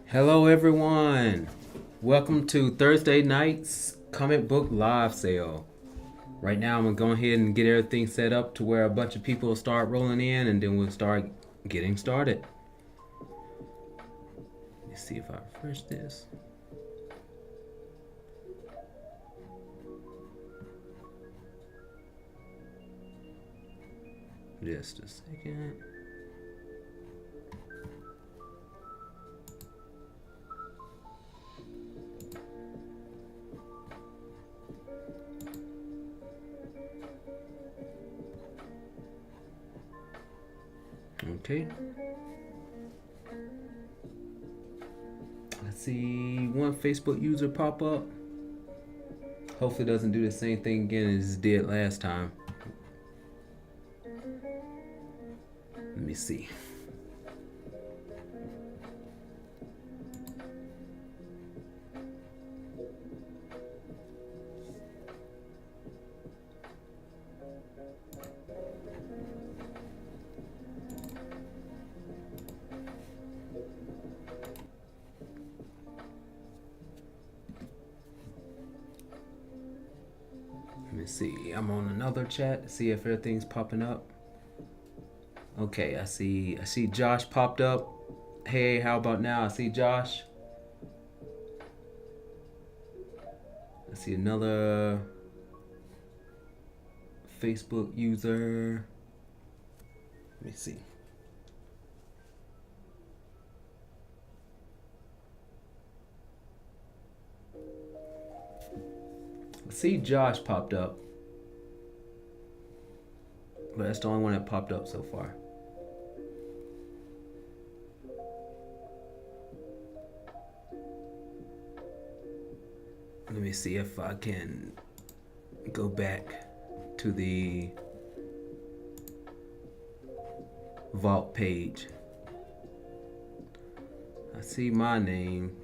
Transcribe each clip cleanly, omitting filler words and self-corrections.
Hello, everyone. Welcome to Thursday night's comic book live sale. Right now, I'm gonna go ahead and get everything set up to where a bunch of people start rolling in, and then we'll start getting started. Let's see if I refresh this. Just a second. Okay. I see one Facebook user pop up. Hopefully it doesn't do the same thing again as it did last time. Let me see. Let me see. I'm on another chat to see if everything's popping up. Okay, I see Josh popped up. Hey, how about now? I see Josh. I see another Facebook user. Let me see. I see Josh popped up. But that's the only one that popped up so far. Let me see if I can go back to the vault page. I see my name.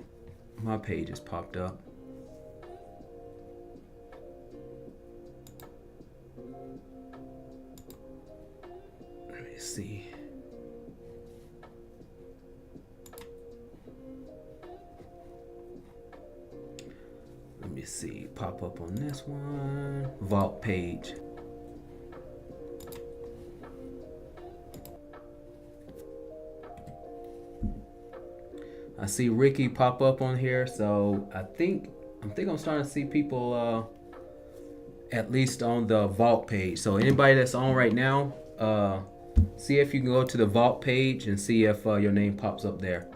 My page has popped up. Let me see. Let me see. Pop up on this one. Vault page. I see Ricky pop up on here, so I think I'm starting to see people at least on the vault page. So anybody that's on right now, see if you can go to the vault page and see if your name pops up there.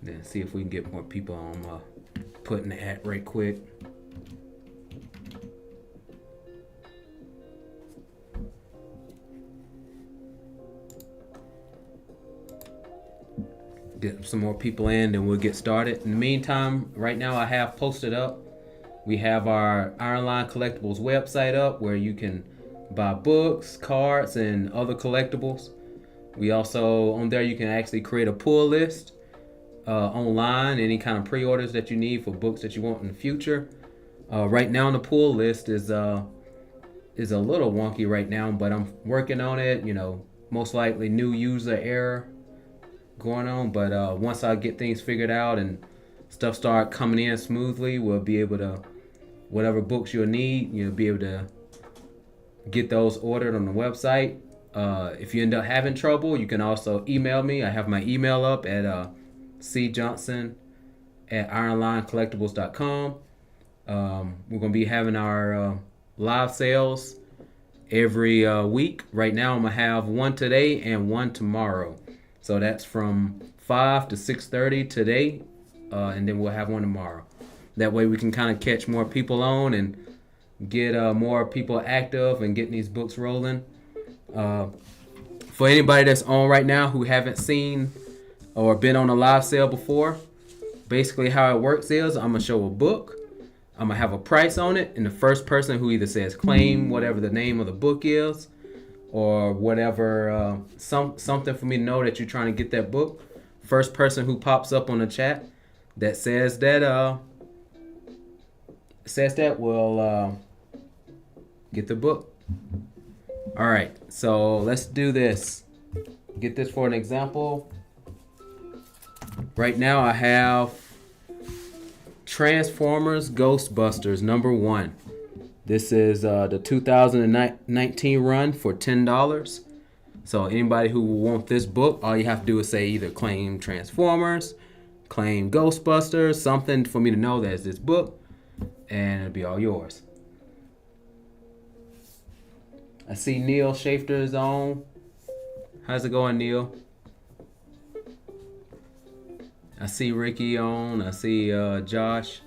Then see if we can get more people on. Putting the hat right quick. Get some more people in, then we'll get started. In the meantime, right now I have posted up. We have our Iron Line Collectibles website up where you can buy books, cards, and other collectibles. We also, on there, you can actually create a pull list online, any kind of pre-orders that you need for books that you want in the future. Right now, the pull list is a little wonky right now, but I'm working on it. You know, most likely new user error going on, but once I get things figured out and stuff start coming in smoothly, we'll be able to, whatever books you'll need, you'll be able to get those ordered on the website. If you end up having trouble, you can also email me. I have my email up at cjohnson@ironlinecollectibles.com. We're going to be having our live sales every week. Right now, I'm going to have one today and one tomorrow. So that's from 5 to 6:30 today, and then we'll have one tomorrow. That way we can kind of catch more people on and get more people active and getting these books rolling. For anybody that's on right now who haven't seen or been on a live sale before, basically how it works is I'm going to show a book. I'm going to have a price on it, and the first person who either says claim whatever the name of the book is or whatever, something for me to know that you're trying to get that book. First person who pops up on the chat that says that says that, we'll get the book. All right, so let's do this. Get this for an example. Right now I have Transformers Ghostbusters #1. This is the 2019 run for $10. So anybody who will want this book, all you have to do is say either claim Transformers, claim Ghostbusters, something for me to know that it's this book, and it'll be all yours. I see Neil Shafter is on. How's it going, Neil? I see Ricky on. I see Josh.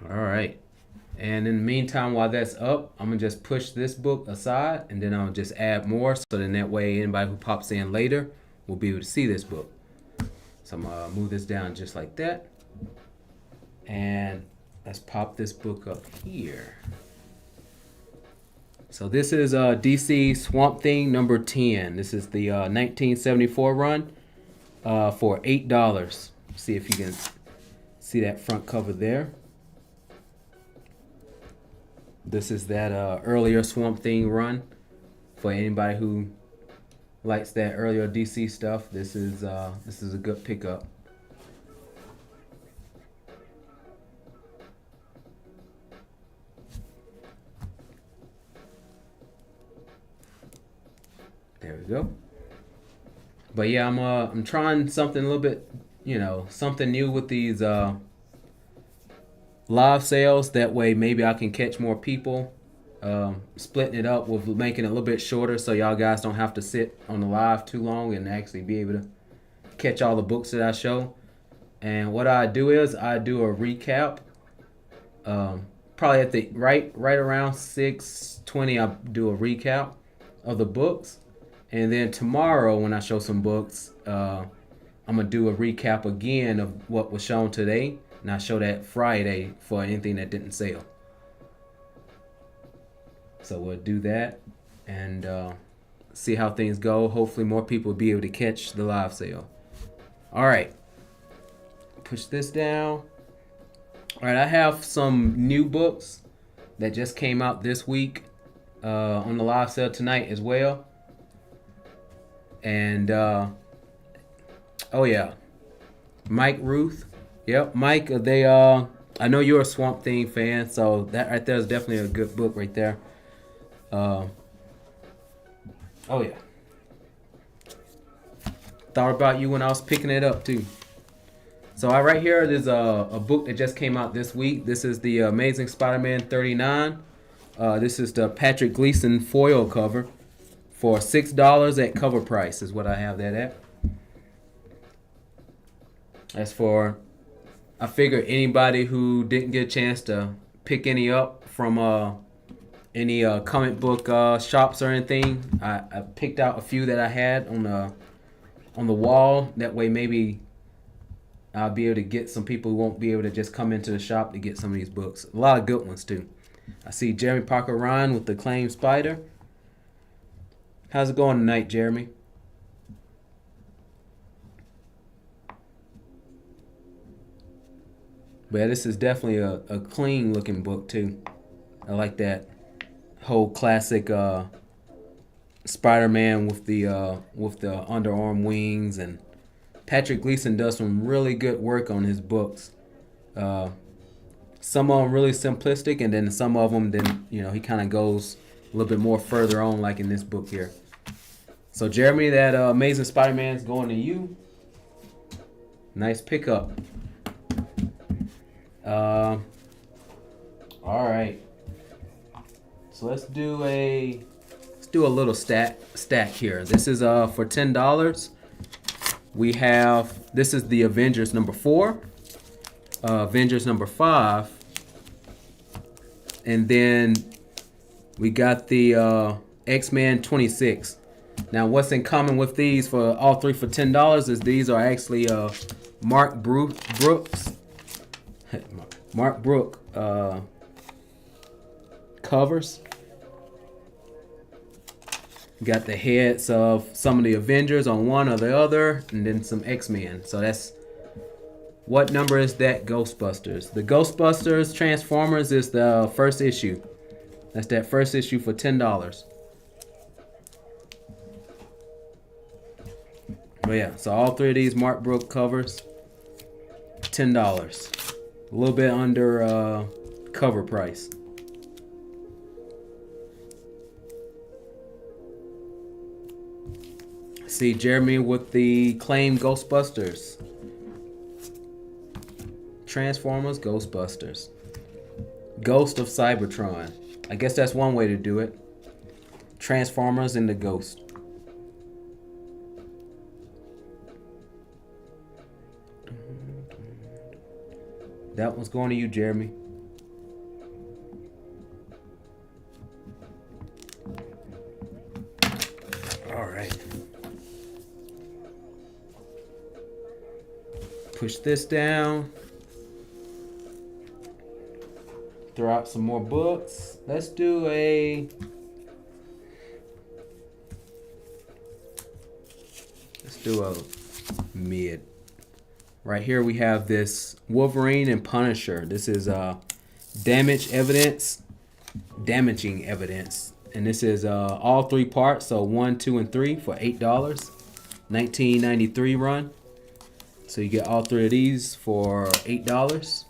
All right. And in the meantime, while that's up, I'm going to just push this book aside, and then I'll just add more, so then that way anybody who pops in later will be able to see this book. So I'm going to move this down just like that. And let's pop this book up here. So this is DC Swamp Thing #10. This is the 1974 run for $8. See if you can see that front cover there. This is that earlier Swamp Thing run. For anybody who likes that earlier DC stuff, this is a good pickup. There we go. But yeah, I'm trying something a little bit, something new with these live sales. That way maybe I can catch more people. Splitting it up with making it a little bit shorter, so y'all guys don't have to sit on the live too long and actually be able to catch all the books that I show. And what I do is I do a recap. Probably at the right around 6:20, I do a recap of the books. And then tomorrow when I show some books, I'm gonna do a recap again of what was shown today. And I show that Friday for anything that didn't sell. So we'll do that and see how things go. Hopefully more people will be able to catch the live sale. All right. Push this down. All right, I have some new books that just came out this week on the live sale tonight as well. And, oh yeah, Mike Ruth. Yep, Mike, I know you're a Swamp Thing fan, so that right there is definitely a good book right there. Oh yeah. Thought about you when I was picking it up too. So right here, there's a book that just came out this week. This is the Amazing Spider-Man 39. This is the Patrick Gleason foil cover for $6 at cover price is what I have that at. As for, I figure anybody who didn't get a chance to pick any up from any comic book shops or anything, I picked out a few that I had on the wall. That way maybe I'll be able to get some people who won't be able to just come into the shop to get some of these books. A lot of good ones too. I see Jeremy Parker Ryan with the Claim Spider. How's it going tonight, Jeremy? But yeah, this is definitely a clean looking book too. I like that whole classic Spider-Man with the underarm wings, and Patrick Gleason does some really good work on his books. Some of them really simplistic, and then some of them he kind of goes a little bit more further on, like in this book here. So Jeremy, that Amazing Spider-Man is going to you. Nice pickup. All right. So let's do a little stack here. This is for $10. We have, this is the Avengers #4, Avengers #5, and then we got the X-Men 26. Now, what's in common with these for all three for $10 is these are actually Mark Brooks covers. Got the heads of some of the Avengers on one or the other, and then some X-Men. So that's, what number is that? Ghostbusters. The Ghostbusters Transformers is the first issue. That's that first issue for $10. But yeah, so all three of these Mark Brook covers, $10. A little bit under cover price. See Jeremy with the claim Ghostbusters. Transformers Ghostbusters. Ghost of Cybertron. I guess that's one way to do it. Transformers and the Ghost. That one's going to you, Jeremy. All right. Push this down. Throw out some more books. Let's do a... mid. Right here we have this Wolverine and Punisher. This is damaging evidence. And this is all three parts, so 1, 2, and 3 for $8. 1993 run. So you get all three of these for $8.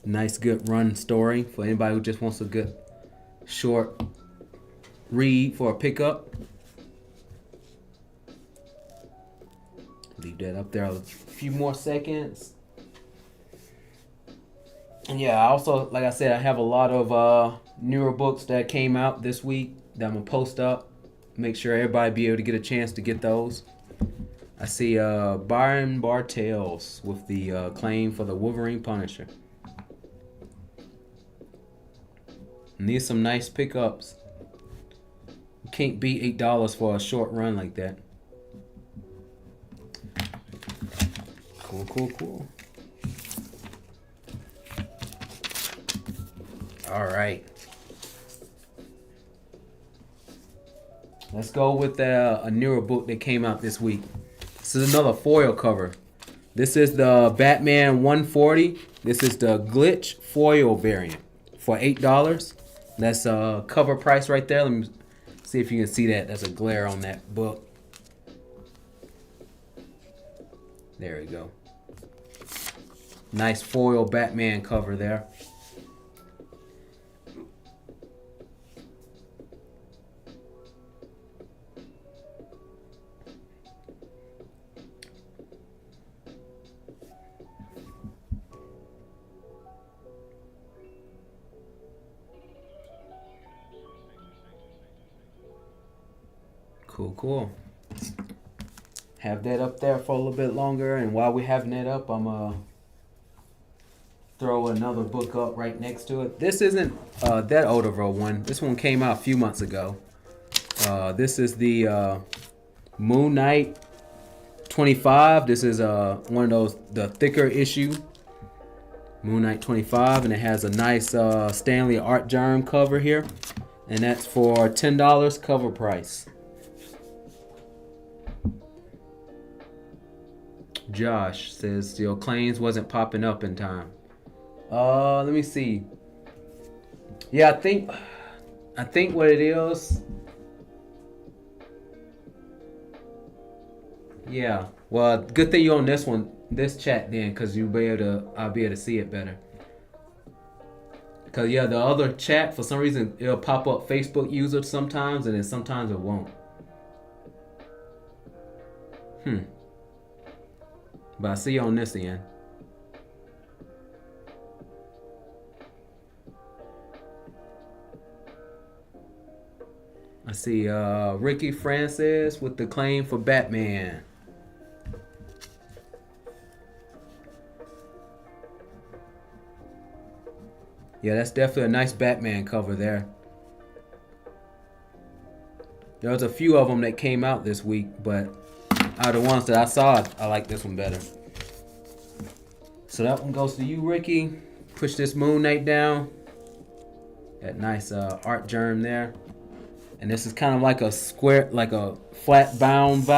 Nice good run story for anybody who just wants a good short read for a pickup. Leave that up there a few more seconds. And yeah, I also, like I said, I have a lot of newer books that came out this week that I'm gonna post up. Make sure everybody be able to get a chance to get those. I see Byron Bartels with the claim for the Wolverine Punisher. And these are some nice pickups. You can't beat $8 for a short run like that. Cool. All right. Let's go with a newer book that came out this week. This is another foil cover. This is the Batman 140. This is the glitch foil variant for $8. That's cover price right there. Let me see if you can see that. There's a glare on that book. There we go. Nice foil Batman cover there. Cool. Have that up there for a little bit longer, and while we're having that up, I'm throw another book up right next to it. This isn't that old of a one. This one came out a few months ago. This is the Moon Knight 25. This is one of those, the thicker issue. Moon Knight 25, and it has a nice Stanley Artgerm cover here, and that's for $10 cover price. Josh says your claims wasn't popping up in time. Let me see. Yeah, I think what it is. Yeah. Well, good thing you're on this chat then, cause I'll be able to see it better. Cause yeah, the other chat, for some reason it'll pop up Facebook user sometimes, and then sometimes it won't. But I see you on this end. I see Ricky Francis with the claim for Batman. Yeah, that's definitely a nice Batman cover there. There was a few of them that came out this week, but out of the ones that I saw, I like this one better. So that one goes to you, Ricky. Push this Moon Knight down. That nice art germ there. And this is kind of like a square, like a flat bound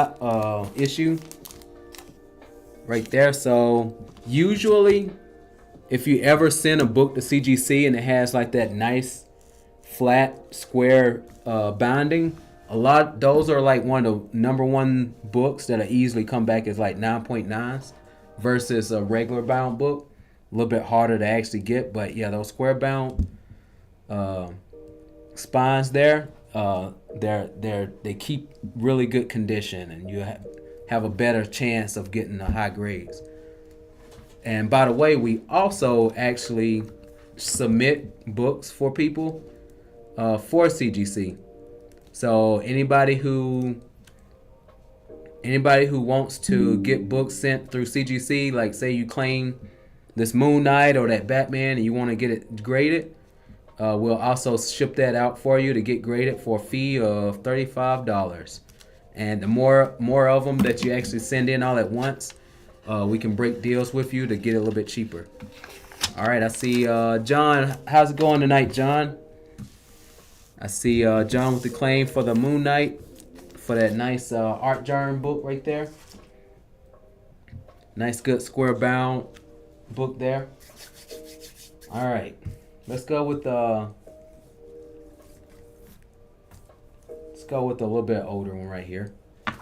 issue right there. So usually, if you ever send a book to CGC and it has like that nice flat square binding, those are like one of the number one books that'll easily come back as like 9.9s versus a regular bound book. A little bit harder to actually get, but yeah, those square bound spines there, they keep really good condition, and you have a better chance of getting the high grades. And by the way, we also actually submit books for people for CGC. So anybody who wants to get books sent through CGC, like say you claim this Moon Knight or that Batman and you want to get it graded, we'll also ship that out for you to get graded for a fee of $35. And the more of them that you actually send in all at once, we can break deals with you to get it a little bit cheaper. All right, I see John. How's it going tonight, John? I see John with the claim for the Moon Knight for that nice art germ book right there. Nice, good square bound book there. All right, let's go with a little bit older one right here.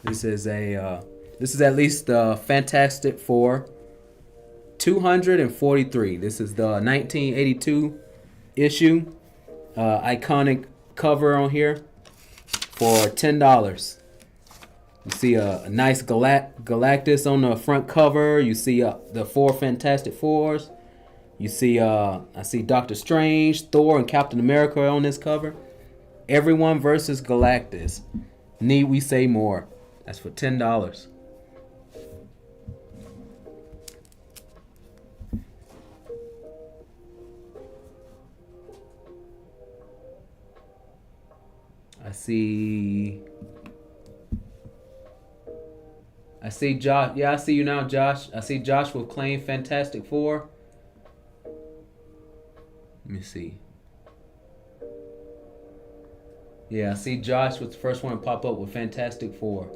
This is at least the Fantastic Four 243. This is the 1982 issue. Iconic cover on here for $10. You see a nice Galactus on the front cover. You see the four Fantastic Fours. You see I see Doctor Strange, Thor, and Captain America on this cover. Everyone versus Galactus. Need we say more? That's for $10. I see Josh. Yeah, I see you now, Josh. I see Josh with claim Fantastic Four. Let me see. Yeah, I see Josh with the first one to pop up with Fantastic Four.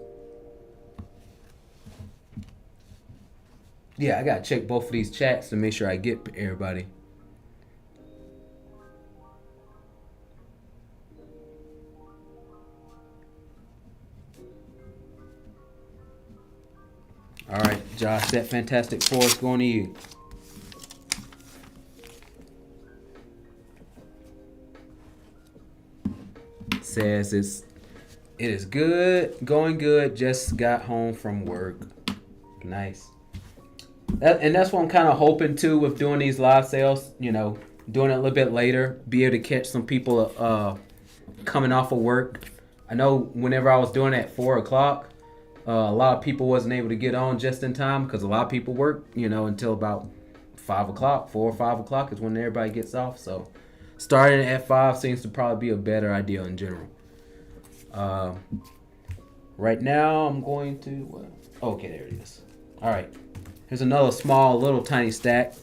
Yeah, I gotta check both of these chats to make sure I get everybody. All right, Josh, that Fantastic Four is going to you. Says it is good, going good. Just got home from work. Nice. And that's what I'm kind of hoping too with doing these live sales. You know, doing it a little bit later, be able to catch some people coming off of work. I know whenever I was doing it at 4 o'clock, a lot of people wasn't able to get on just in time because a lot of people work, you know, until about 5 o'clock. 4 or 5 o'clock is when everybody gets off. So starting at 5 seems to probably be a better idea in general. Right now I'm going to, okay, there it is. All right, here's another small, little tiny stack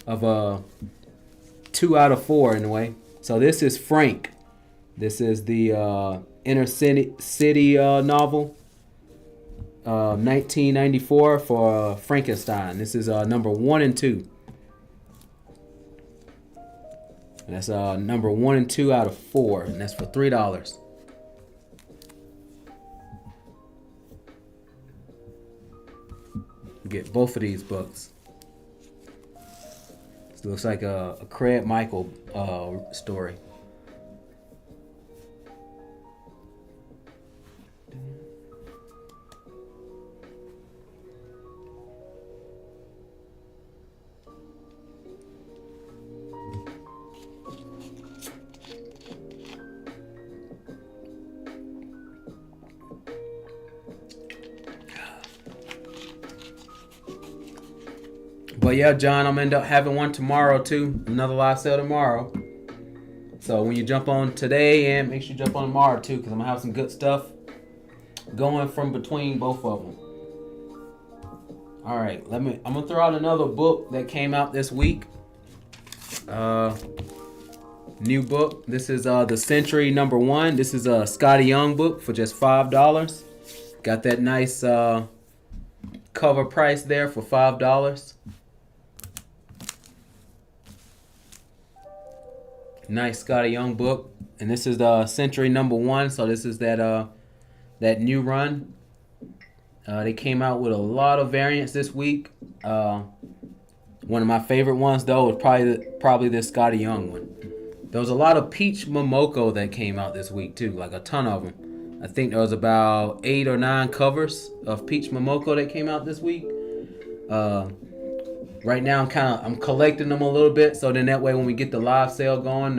of 2 out of 4 anyway. So this is Frank. This is the Inner City novel. 1994 for Frankenstein. This is number 1 and 2. That's number 1 and 2 out of 4, and that's for $3. Get both of these books. This looks like a Craig Michael story. But yeah, John, I'm gonna end up having one tomorrow too. Another live sale tomorrow. So when you jump on today, and make sure you jump on tomorrow too, because I'm gonna have some good stuff. going from between both of them. All right, I'm gonna throw out another book that came out this week. New book. This is The Century #1. This is a Scotty Young book for just $5. Got that nice cover price there for $5. Nice Scotty Young book, and this is the Century #1. So this is that new run. They came out with a lot of variants this week. One of my favorite ones though was probably this Scotty Young one. There was a lot of Peach Momoko that came out this week too, like a ton of them. I think there was about 8 or 9 covers of Peach Momoko that came out this week. Right now I'm collecting them a little bit, so then that way when we get the live sale going,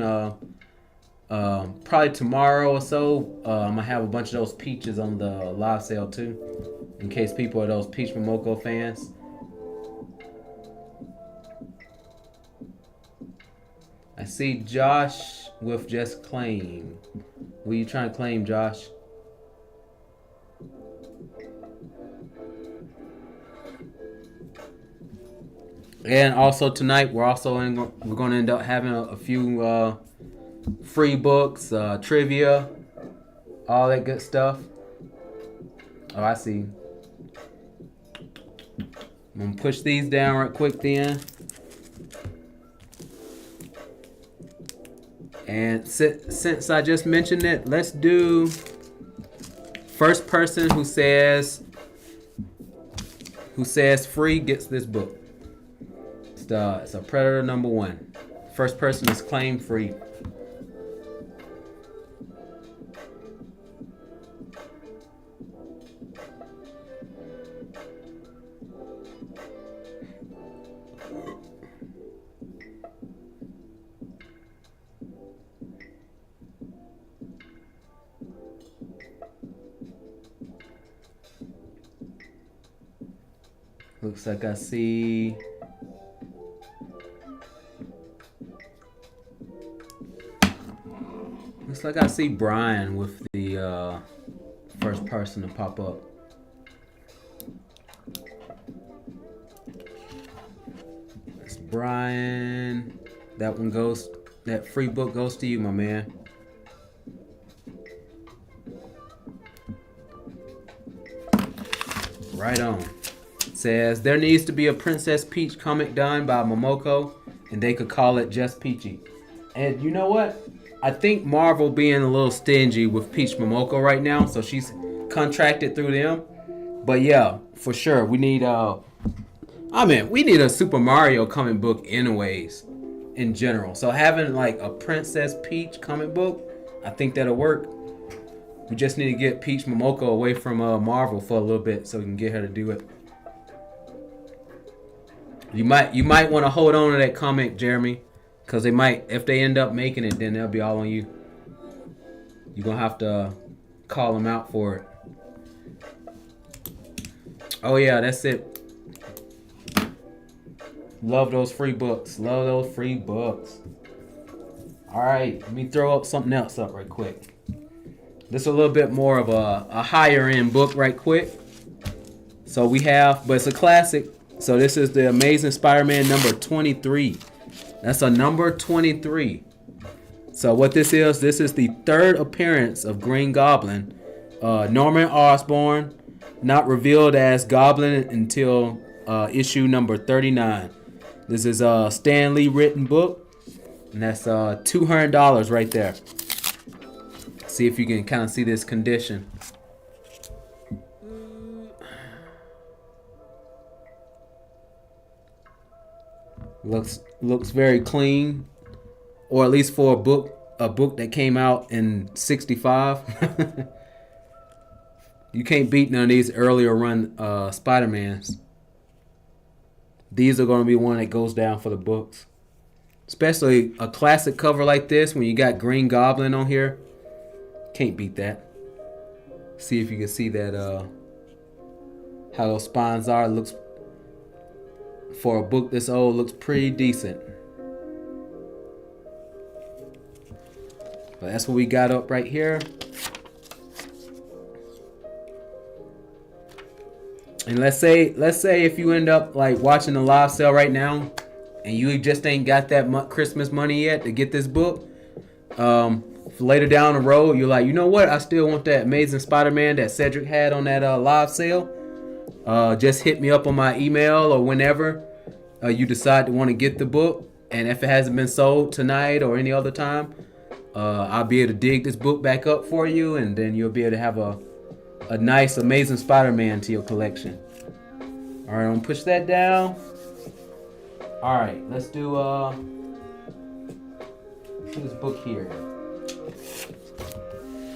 probably tomorrow or so, I'm gonna have a bunch of those peaches on the live sale too, in case people are those Peach Momoko fans. I see Josh with just claim. What are you trying to claim, Josh? And also tonight we're going to end up having a few free books, trivia, all that good stuff. Oh, I see. I'm gonna push these down right quick then. And since I just mentioned it, let's do first person who says free gets this book. It's a Predator #1. First person is claimed free. Looks like I see. Looks like I see Brian with the first person to pop up. That's Brian. That free book goes to you, my man. Right on. It says there needs to be a Princess Peach comic done by Momoko, and they could call it Just Peachy. And you know what? I think Marvel being a little stingy with Peach Momoko right now, so she's contracted through them. But yeah, for sure, we need a Super Mario comic book anyways, in general. So having like a Princess Peach comic book, I think that'll work. We just need to get Peach Momoko away from Marvel for a little bit so we can get her to do it. You might want to hold on to that comic, Jeremy. Because they might, if they end up making it, then they'll be all on you. You're going to have to call them out for it. Oh, yeah, that's it. Love those free books. Love those free books. All right, let me throw up something else up right quick. This is a little bit more of a higher end book right quick. So we have, but it's a classic. So this is the Amazing Spider-Man #23. That's a number 23. So what this is the third appearance of Green Goblin. Norman Osborn, not revealed as Goblin until issue number 39. This is a Stan Lee written book, and that's $200 right there. See if you can kind of see this condition. Looks very clean, or at least for a book that came out in '65. You can't beat none of these earlier run Spider-Mans. These are going to be one that goes down for the books, especially a classic cover like this when you got Green Goblin on here. Can't beat that. See if you can see that how those spines are. Looks, for a book this old, looks pretty decent. But that's what we got up right here. And let's say if you end up like watching the live sale right now, and you just ain't got that Christmas money yet to get this book, later down the road you're like, you know what? I still want that Amazing Spider-Man that Cedric had on that live sale. Just hit me up on my email or whenever you decide to want to get the book. And if it hasn't been sold tonight or any other time, I'll be able to dig this book back up for you, and then you'll be able to have a nice Amazing Spider-Man to your collection. All right, I'm gonna push that down. All right, let's do this book here.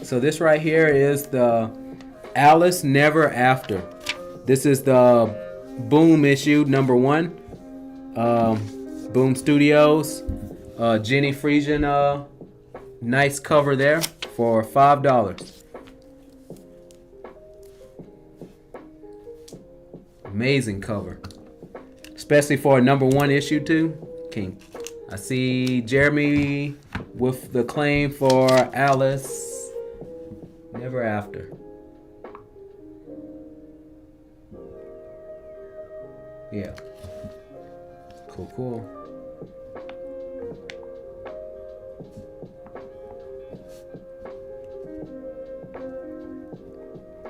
So this right here is the Alice Never After. This is the Boom issue number 1. Boom Studios. Jenny Frisian. Nice cover there for $5. Amazing cover, especially for a number 1 issue too. King. I see Jeremy with the claim for Alice Never After. Yeah. Cool.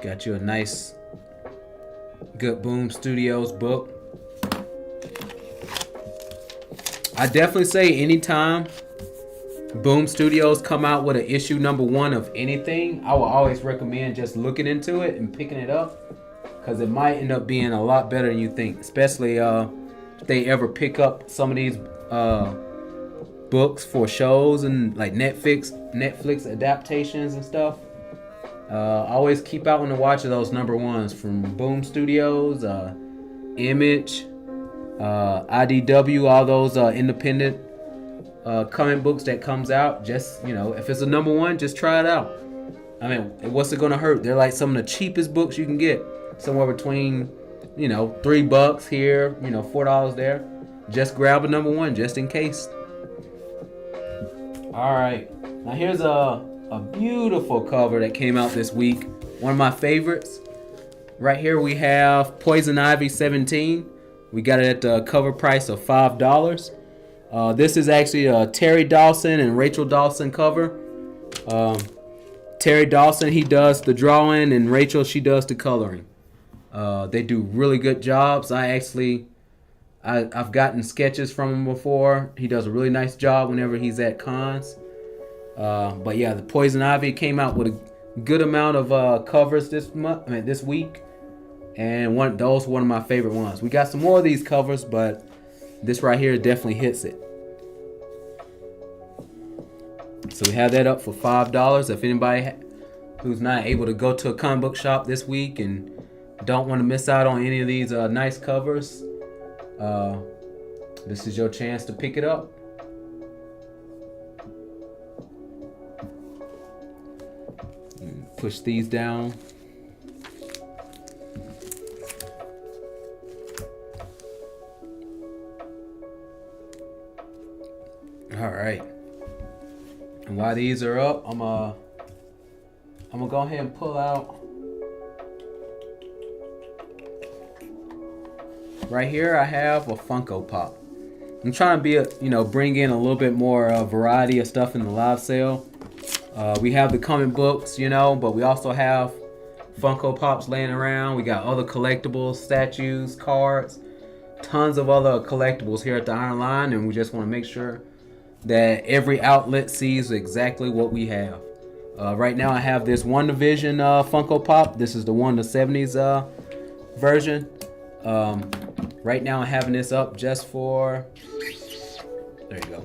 Got you a nice, good Boom Studios book. I definitely say anytime Boom Studios come out with an issue number 1 of anything, I will always recommend just looking into it and picking it up, because it might end up being a lot better than you think, especially if they ever pick up some of these books for shows and like Netflix adaptations and stuff. Always keep out on the watch of those number 1s from Boom Studios, Image, IDW, all those independent comic books that comes out. Just, if it's a number 1, just try it out. I mean, what's it gonna hurt? They're like some of the cheapest books you can get, somewhere between $3 here, $4 there. Just grab a number 1 just in case. All right, now here's a beautiful cover that came out this week. One of my favorites. Right here we have Poison Ivy 17. We got it at the cover price of $5. This is actually a Terry Dawson and Rachel Dawson cover. Terry Dawson, he does the drawing, and Rachel, she does the coloring. They do really good jobs. I've gotten sketches from him before. He does a really nice job whenever he's at cons. But yeah, the Poison Ivy came out with a good amount of covers this week, and one of my favorite ones. We got some more of these covers, but this right here definitely hits it. So we have that up for $5. If anybody who's not able to go to a comic book shop this week and don't want to miss out on any of these nice covers, this is your chance to pick it up. Push these down. All right. And while these are up, I'm gonna go ahead and pull out. Right here, I have a Funko Pop. I'm trying to bring in a little bit more variety of stuff in the live sale. We have the comic books, but we also have Funko Pops laying around. We got other collectibles, statues, cards, tons of other collectibles here at the Iron Line, and we just want to make sure that every outlet sees exactly what we have. Right now I have this WandaVision Funko Pop. This is the one of the 70s version. Right now I'm having this up just for, there you go,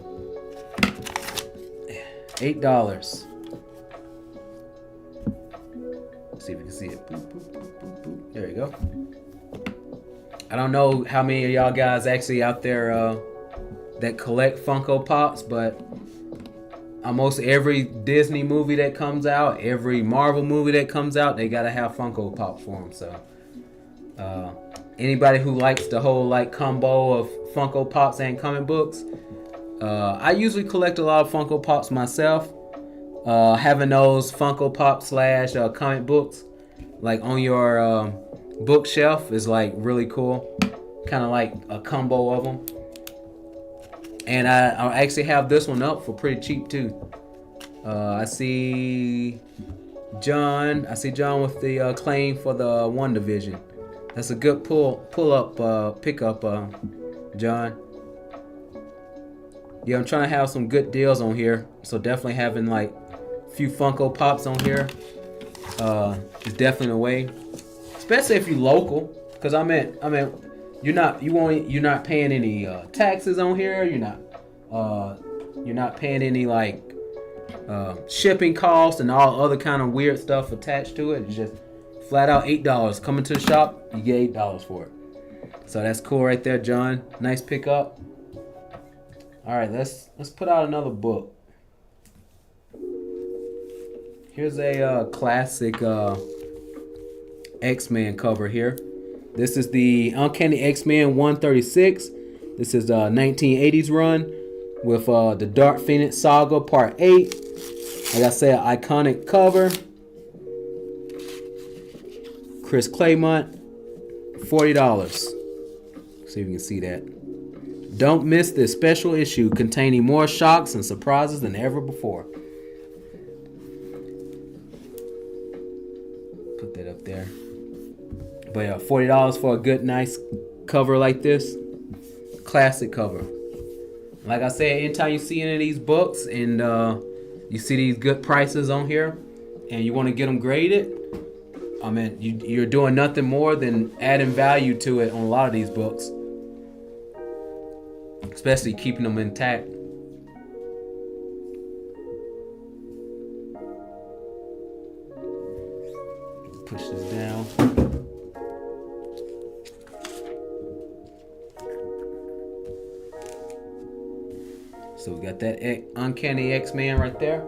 $8. See if you can see it. Boop, boop, boop, boop, boop. There you go. I don't know how many of y'all guys actually out there that collect Funko Pops, but almost every Disney movie that comes out, every Marvel movie that comes out, they gotta have Funko Pops for them. So anybody who likes the whole combo of Funko Pops and comic books, I usually collect a lot of Funko Pops myself. Having those Funko Pop / comic books on your bookshelf is like really cool, kind of like a combo of them. And I actually have this one up for pretty cheap too. I see John. I see John with the claim for the one division. That's a good pull up pickup, John. Yeah, I'm trying to have some good deals on here. So definitely having like a few Funko Pops on here is definitely the way. Especially if you're local, because I mean, you're not paying any taxes on here. You're not paying any like shipping costs and all other kind of weird stuff attached to it. It's just flat out $8. Coming to the shop, you get $8 for it. So that's cool right there, John. Nice pickup. All right, let's put out another book. Here's a classic X-Men cover here. This is the Uncanny X-Men 136. This is a 1980s run with the Dark Phoenix Saga Part 8. Like I said, iconic cover. Chris Claremont, $40. See if you can see that. Don't miss this special issue containing more shocks and surprises than ever before. Put that up there. But yeah, $40 for a good, nice cover like this. Classic cover. Like I said, anytime you see any of these books and you see these good prices on here and you want to get them graded, I mean, you're doing nothing more than adding value to it on a lot of these books. Especially keeping them intact. Push this down. So we got that Uncanny X-Men right there.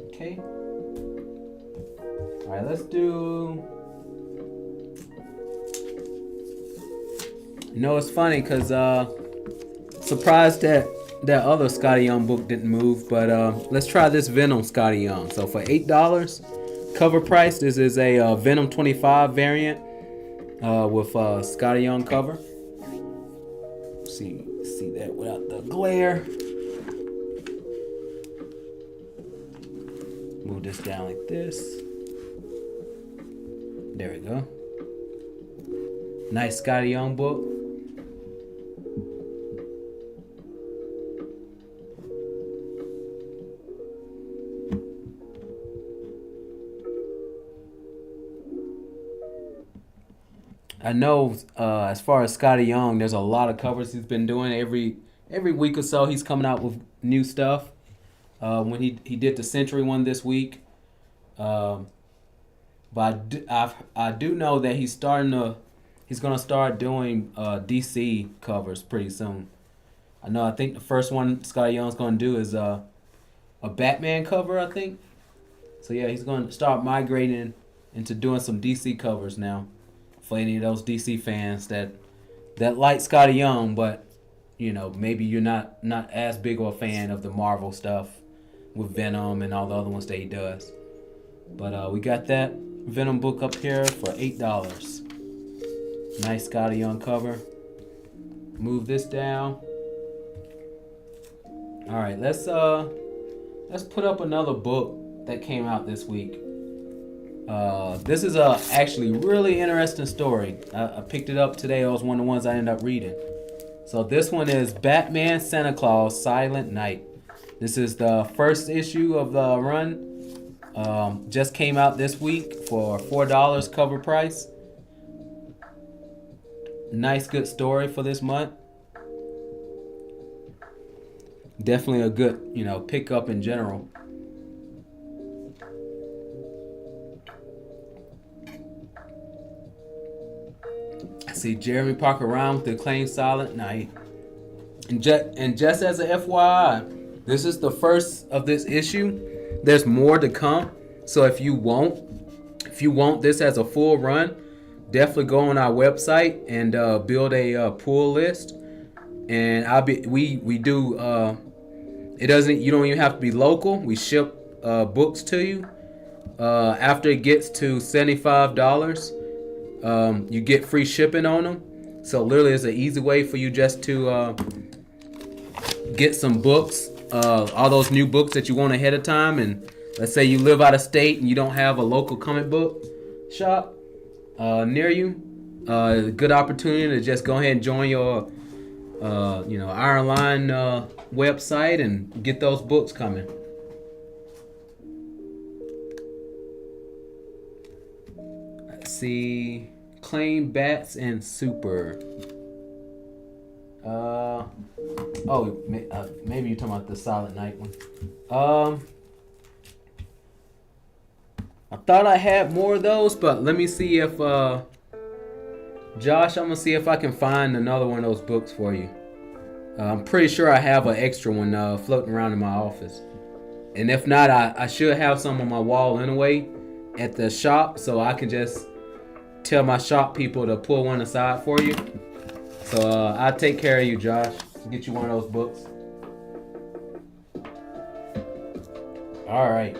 Okay. All right, let's do... You know, it's funny because surprised that other Scotty Young book didn't move, but let's try this Venom Scotty Young. So for $8 cover price, this is a Venom 25 variant with Scotty Young cover. See that without the glare. Move this down like this. There we go. Nice Scotty Young book. I know as far as Scotty Young, there's a lot of covers he's been doing. Every week or so, he's coming out with new stuff. When he did the Century one this week, but I do know that he's gonna start doing DC covers pretty soon. I think the first one Scotty Young's gonna do is a Batman cover, I think. So yeah, he's gonna start migrating into doing some DC covers now. For any of those DC fans that like Scotty Young, but you know, maybe you're not as big of a fan of the Marvel stuff with Venom and all the other ones that he does. But we got that Venom book up here for $8. Nice Scotty Young cover. Move this down. All right, let's put up another book that came out this week. This is a actually really interesting story. I picked it up today. It was one of the ones I ended up reading. So this one is Batman Santa Claus Silent Night. This is the first issue of the run. Just came out this week for $4 cover price. Nice good story for this month. Definitely a good, pickup in general. I see Jeremy Parker around with the acclaimed Silent Night. And just as a FYI, this is the first of this issue. There's more to come. So if you want this as a full run, definitely go on our website and build a pull list. And we do you don't even have to be local. We ship books to you. After it gets to $75, you get free shipping on them. So literally, it's an easy way for you just to get some books, all those new books that you want ahead of time. And let's say you live out of state and you don't have a local comic book shop near you. Good opportunity to just go ahead and join your Iron Line website and get those books coming. Let's see, Claim Bats and Super. Maybe you're talking about the Silent Night one. I thought I had more of those, but let me see if Josh, I'm gonna see if I can find another one of those books for you. I'm pretty sure I have an extra one floating around in my office. And if not, I should have some on my wall anyway at the shop, so I can just tell my shop people to pull one aside for you. So I'll take care of you, Josh. Get you one of those books. All right.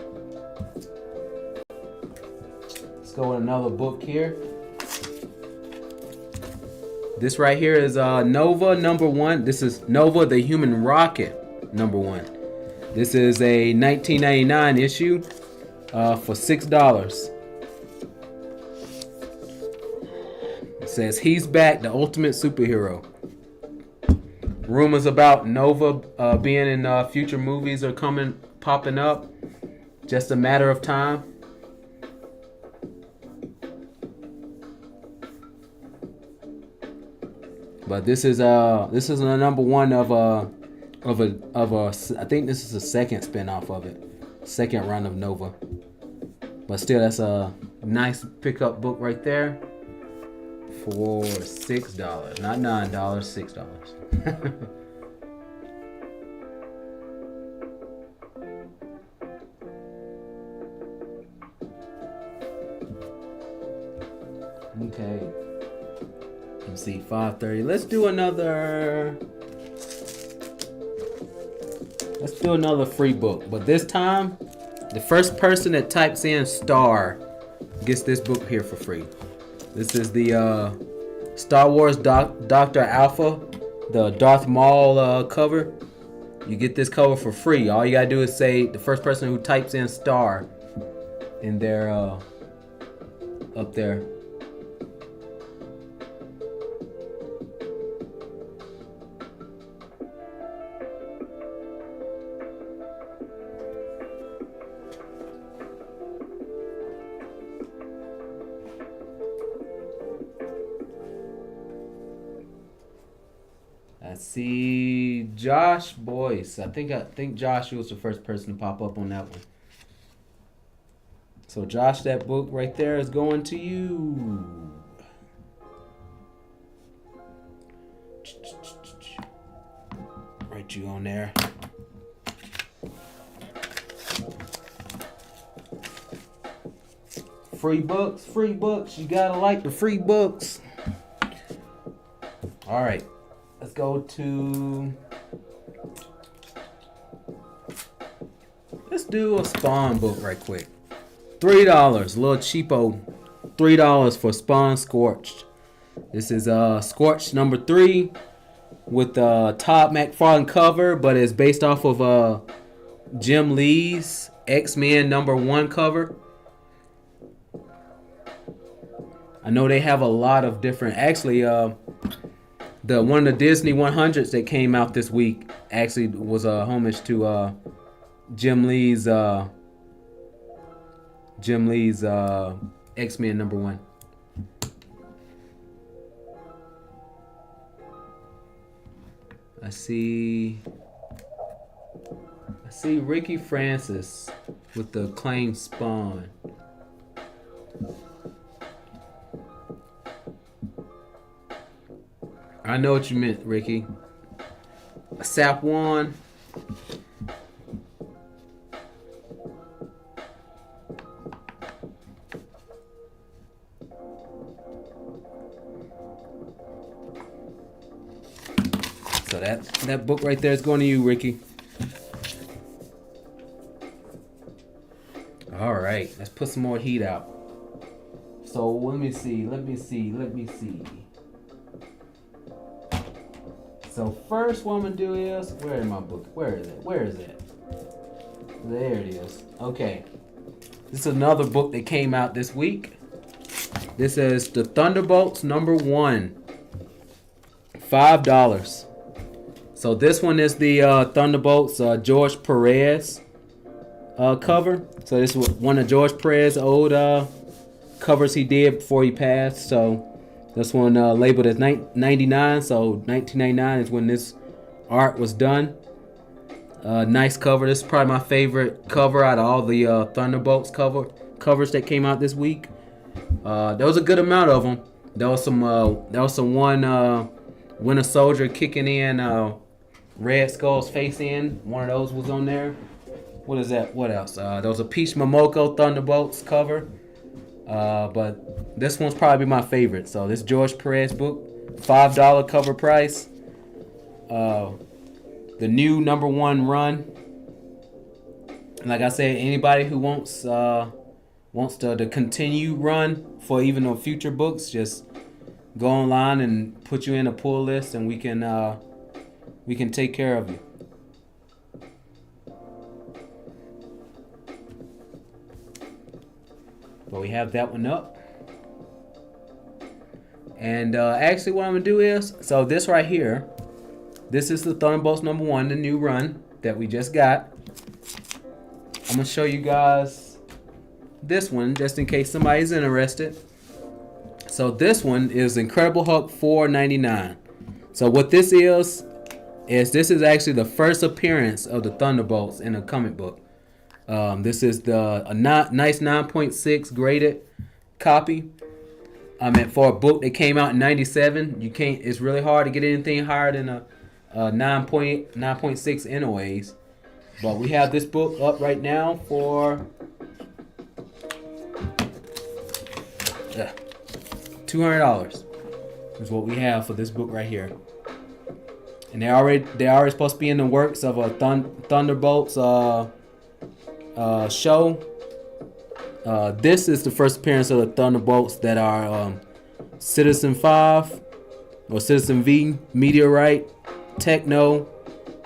Let's go with another book here. This right here is Nova #1. This is Nova the Human Rocket #1. This is a 1999 issue for $6. It says he's back, the ultimate superhero. Rumors about Nova being in future movies are popping up. Just a matter of time. But this is a #1 of a I think this is the second spinoff of it, second run of Nova. But still, that's a nice pickup book right there for $6, not $9, $6. Okay. Let's see, 5:30. Let's do another free book. But this time, the first person that types in star gets this book here for free. This is the Star Wars Dr. Alpha, the Darth Maul cover. You get this cover for free. All you gotta do is say the first person who types in star in there up there. I see Josh Boyce. I think Josh was the first person to pop up on that one. So Josh, that book right there is going to you. Write you on there. Free books, free books. You gotta like the free books. All right. Let's go to... Let's do a Spawn book right quick. $3, a little cheapo. $3 for Spawn Scorched. This is Scorched #3 with Todd McFarlane cover, but it's based off of Jim Lee's X-Men #1 cover. I know they have a lot of different... Actually, the one of the Disney 100s that came out this week actually was a homage to Jim Lee's X-Men #1. I see Ricky Francis with the Claim Spawn. I know what you meant, Ricky. Sap One. So that book right there is going to you, Ricky. All right, let's put some more heat out. So let me see. So first what I'm gonna do is, where is my book? Where is it? There it is. Okay. This is another book that came out this week. This is the Thunderbolts #1. $5. So this one is the Thunderbolts George Perez cover. So this is one of George Perez's old covers he did before he passed. So this one labeled as 99. So 1999 is when this art was done. Nice cover. This is probably my favorite cover out of all the Thunderbolts covers that came out this week. There was a good amount of them. There was some one Winter Soldier kicking in Red Skull's face in. One of those was on there. What is that? What else? There was a Peach Momoko Thunderbolts cover. But this one's probably my favorite. So this George Perez book, $5 cover price. The new #1 run. Like I said, anybody who wants to continue run for even on future books, just go online and put you in a pull list, and we can take care of you. But we have that one up. And actually what I'm going to do is, so this right here, this is the Thunderbolts #1, the new run that we just got. I'm going to show you guys this one, just in case somebody's interested. So this one is Incredible Hulk $4.99. So what this is this is actually the first appearance of the Thunderbolts in a comic book. This is a nice 9.6 graded copy. I mean, for a book that came out in '97, it's really hard to get anything higher than a 9.6 anyways. But we have this book up right now for $200 is what we have for this book right here. And they're already supposed to be in the works of a Thunderbolts show. This is the first appearance of the Thunderbolts that are Citizen 5 or Citizen V, Meteorite, Techno,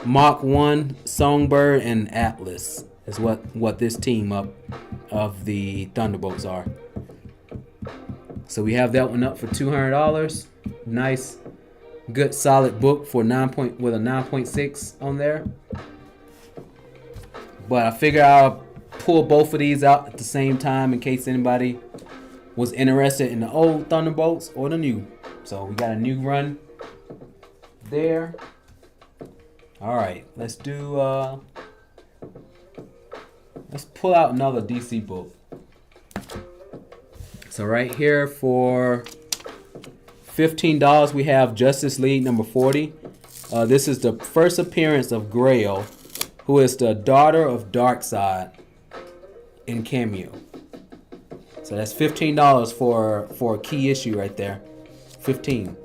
Mach 1, Songbird, and Atlas is what this team up of the Thunderbolts are. So we have that one up for $200. Nice, good, solid book for with a 9.6 on there. But I figure I'll pull both of these out at the same time in case anybody was interested in the old Thunderbolts or the new. So we got a new run there. All right, let's pull out another DC book. So right here for $15 we have Justice League #40. This is the first appearance of Grail, who is the daughter of Darkseid in Cameo. So that's $15 for a key issue right there. 15.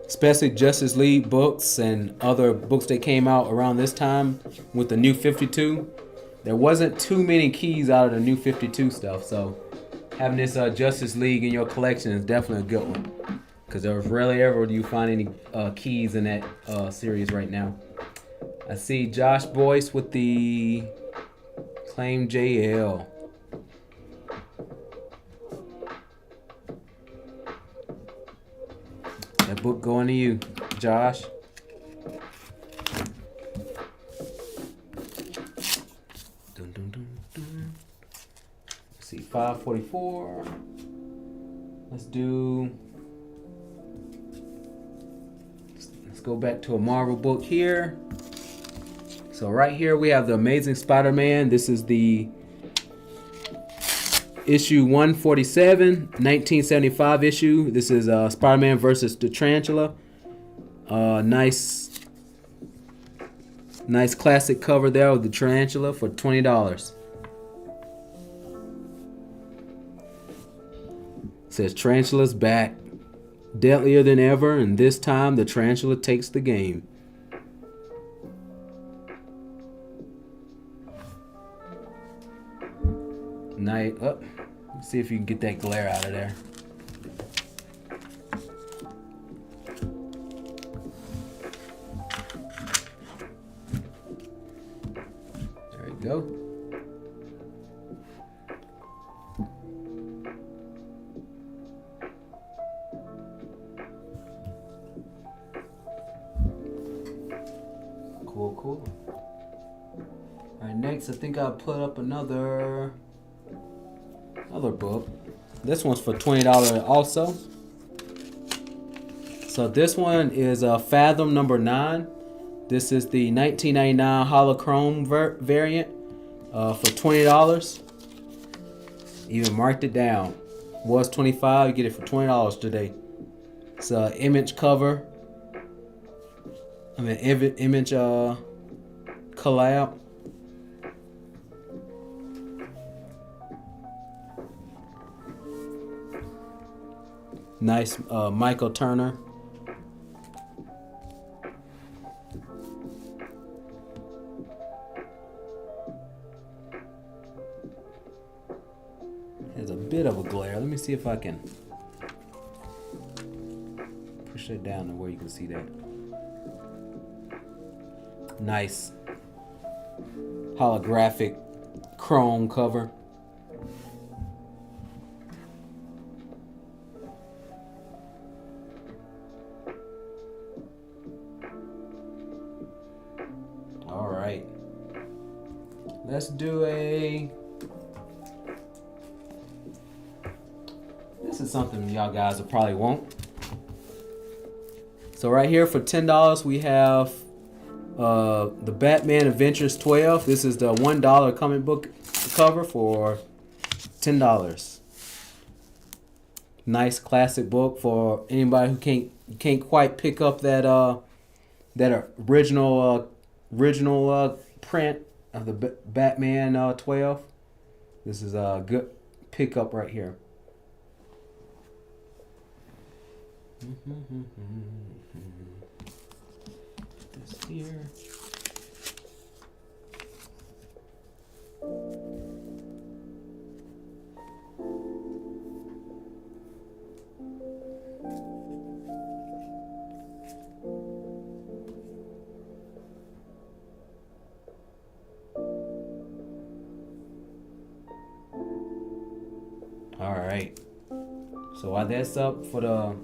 Especially Justice League books and other books that came out around this time with the New 52. There wasn't too many keys out of the New 52 stuff, so having this Justice League in your collection is definitely a good one. Because there's rarely ever do you find any keys in that series right now. I see Josh Boyce with the Claim JL. That book going to you, Josh. Dun, dun, dun, dun. Let's see, 544. Let's go back to a Marvel book here. So right here we have the Amazing Spider-Man. This is the issue 147, 1975 issue. This is Spider-Man versus the Tarantula. Nice classic cover there of the Tarantula for $20. It says Tarantula's back. deadlier than ever, and this time the tarantula takes the game. Night up. Let's see if you can get that glare out of there. There you go. Cool. All right, next I think I'll put up another book. This one's for $20 also. So this one is Fathom number 9. This is the 1999 Holochrome variant for $20. Even marked it down. Was $25. You get it for $20 today. It's an image cover. Image collab. Nice Michael Turner. Has a bit of a glare. Let me see if I can push it down to where you can see that. Nice holographic chrome cover. All right, let's do this is something y'all guys will probably want. So right here for $10 we have the Batman Adventures 12. This is the $1 comic book cover for $10. Nice classic book for anybody who can't quite pick up that original print of the Batman 12. This is a good pickup right here. This here. All right. So while that's up for the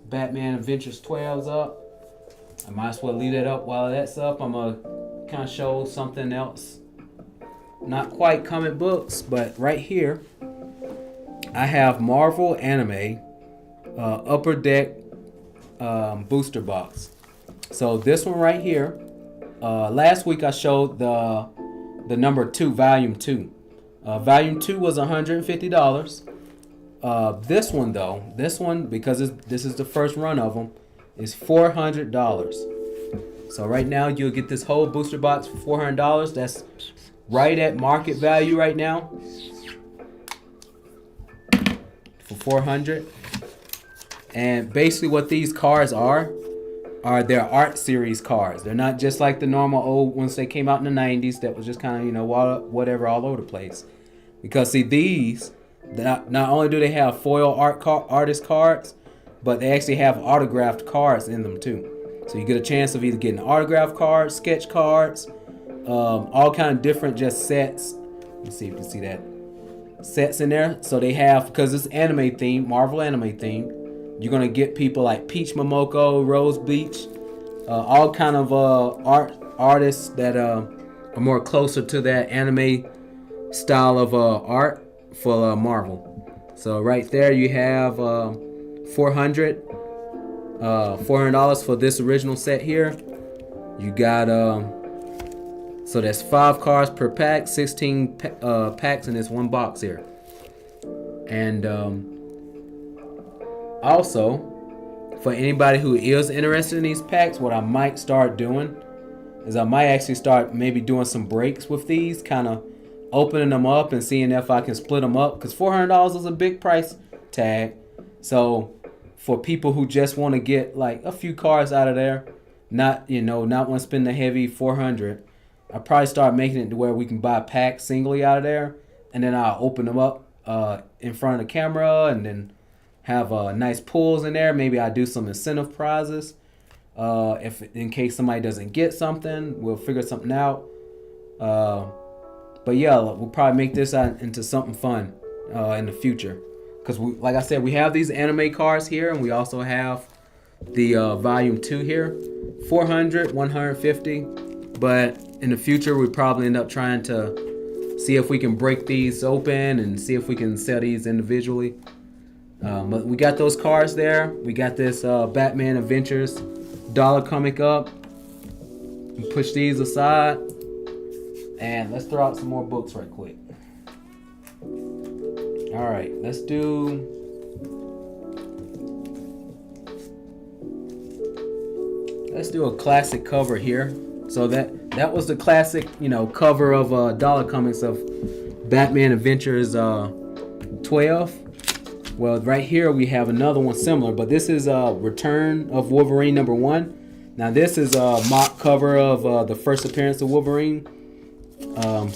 Batman Adventures 12's up, I might as well leave that up while that's up. I'm going to kind of show something else. Not quite comic books, but right here, I have Marvel Anime Upper Deck booster box. So this one right here, last week I showed the number 2, volume 2. Volume 2 was $150. This one though, because this is the first run of them, is $400. So right now you'll get this whole booster box for $400. That's right at market value right now for $400. And basically what these cards are their art series cards. They're not just like the normal old ones that came out in the 90s that was just kind of, whatever all over the place. Because see, these, not only do they have foil artist cards, but they actually have autographed cards in them too. So you get a chance of either getting autographed cards, sketch cards, all kind of different just sets. Let me see if you can see that. Sets in there. So they have, because it's anime themed, Marvel anime themed, you're going to get people like Peach Momoko, Rose Beach, all kind of artists that are more closer to that anime style of art for Marvel. So right there you have $400 for this original set here. You got so that's 5 cards per pack, 16 packs in this one box here. And also for anybody who is interested in these packs, what I might start doing is I might actually start maybe doing some breaks with these, kind of opening them up and seeing if I can split them up, because $400 is a big price tag. So for people who just want to get like a few cards out of there, not not want to spend the heavy 400. I probably start making it to where we can buy packs singly out of there, and then I'll open them up in front of the camera, and then have nice pulls in there. Maybe I do some incentive prizes. If in case somebody doesn't get something, we'll figure something out. But yeah, we'll probably make this into something fun in the future. Because like I said, we have these anime cards here, and we also have the volume 2 here. 400, 150. But in the future, we probably end up trying to see if we can break these open and see if we can sell these individually. But we got those cards there. We got this Batman Adventures dollar comic up. Push these aside. And let's throw out some more books right quick. Alright, let's do a classic cover here. So that was the classic, cover of dollar comics of Batman Adventures 12. Well, right here we have another one similar, but this is Return of Wolverine #1. Now this is a mock cover of the first appearance of Wolverine.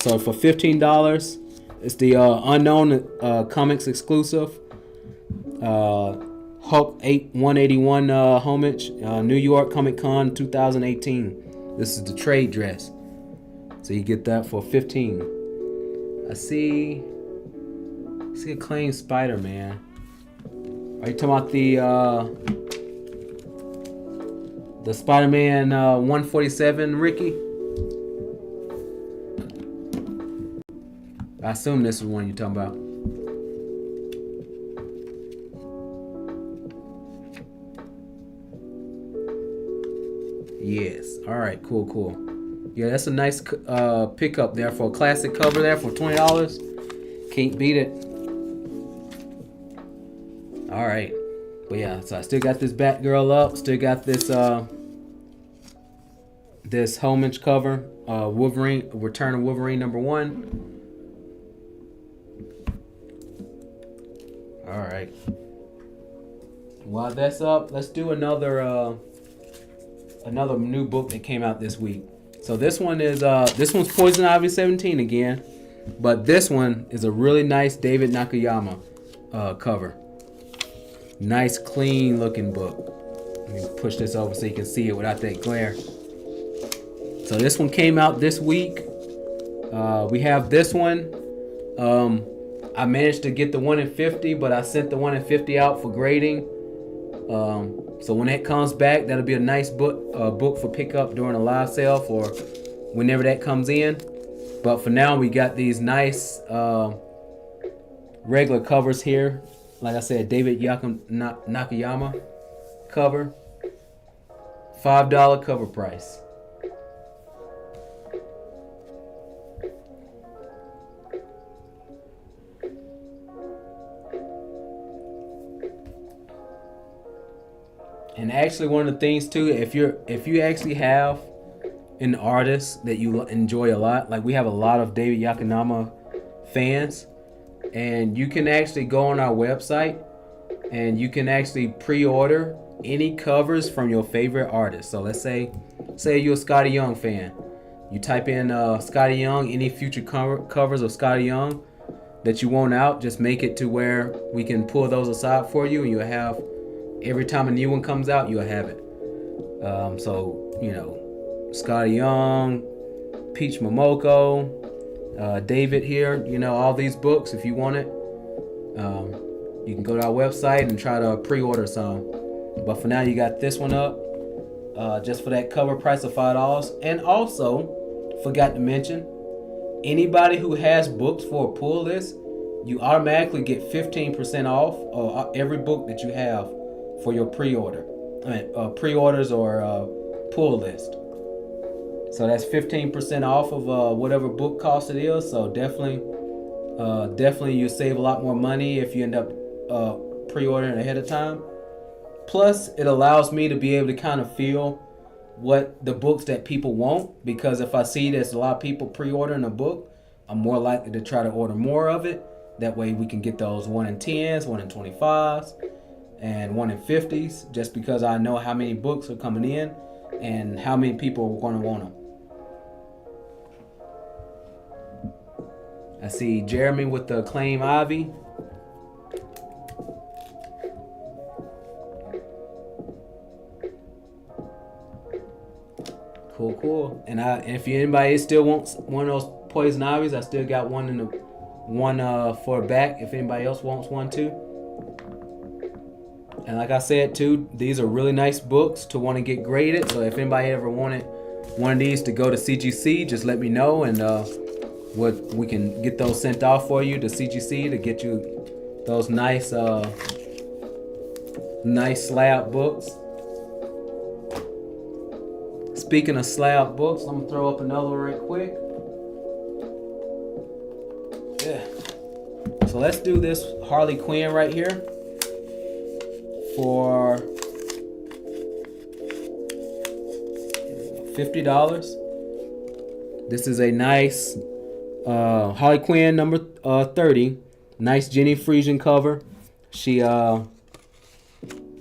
So for $15, it's the Unknown Comics exclusive. Hulk 181 homage, New York Comic Con 2018. This is the trade dress, so you get that for $15. I see Acclaimed Spider-Man. Are you talking about the Spider-Man 147, Ricky? I assume this is one you're talking about. Yes. All right. Cool. Yeah, that's a nice pickup there for a classic cover there for $20. Can't beat it. All right. But yeah, so I still got this Batgirl up. Still got this this homage cover, Wolverine, Return of Wolverine #1. All right. While that's up, let's do another new book that came out this week. So this one's Poison Ivy 17 again, but this one is a really nice David Nakayama cover. Nice, clean looking book. Let me push this over so you can see it without that glare. So this one came out this week. We have this one. I managed to get the 1 in 50, but I sent the 1 in 50 out for grading. So when that comes back, that'll be a nice book for pickup during a live sale for whenever that comes in. But for now, we got these nice regular covers here. Like I said, David Nakayama cover. $5 cover price. And actually, one of the things too, if you actually have an artist that you enjoy a lot, like we have a lot of David Nakayama fans, and you can actually go on our website and you can actually pre-order any covers from your favorite artist. So let's say you're a Scotty Young fan. You type in Scotty Young, any future covers of Scotty Young that you want out, just make it to where we can pull those aside for you, and you'll have, every time a new one comes out, you'll have it. Scotty Young, Peach Momoko, David here, all these books, if you want it, you can go to our website and try to pre-order some. But for now, you got this one up, just for that cover price of $5. And also, forgot to mention, anybody who has books for a pull list, you automatically get 15% off every book that you have for your pre-order. Pre-orders or pull list. So that's 15% off of whatever book cost it is. So definitely you save a lot more money if you end up pre-ordering ahead of time. Plus, it allows me to be able to kind of feel what the books that people want, because if I see there's a lot of people pre-ordering a book, I'm more likely to try to order more of it. That way we can get those 1 in 10s, 1 in 25s, and one in 50s, just because I know how many books are coming in and how many people are going to want them. I see Jeremy with the Acclaim Ivy. Cool. And if anybody still wants one of those Poison Ivies, I still got one for back. If anybody else wants one too. And like I said too, these are really nice books to want to get graded. So if anybody ever wanted one of these to go to CGC, just let me know, and we can get those sent off for you to CGC to get you those nice slab books. Speaking of slab books, I'm gonna throw up another one right quick. Yeah. So let's do this Harley Quinn right here for $50. This is a nice Harley Quinn number 30. Nice Jenny Frisian cover. She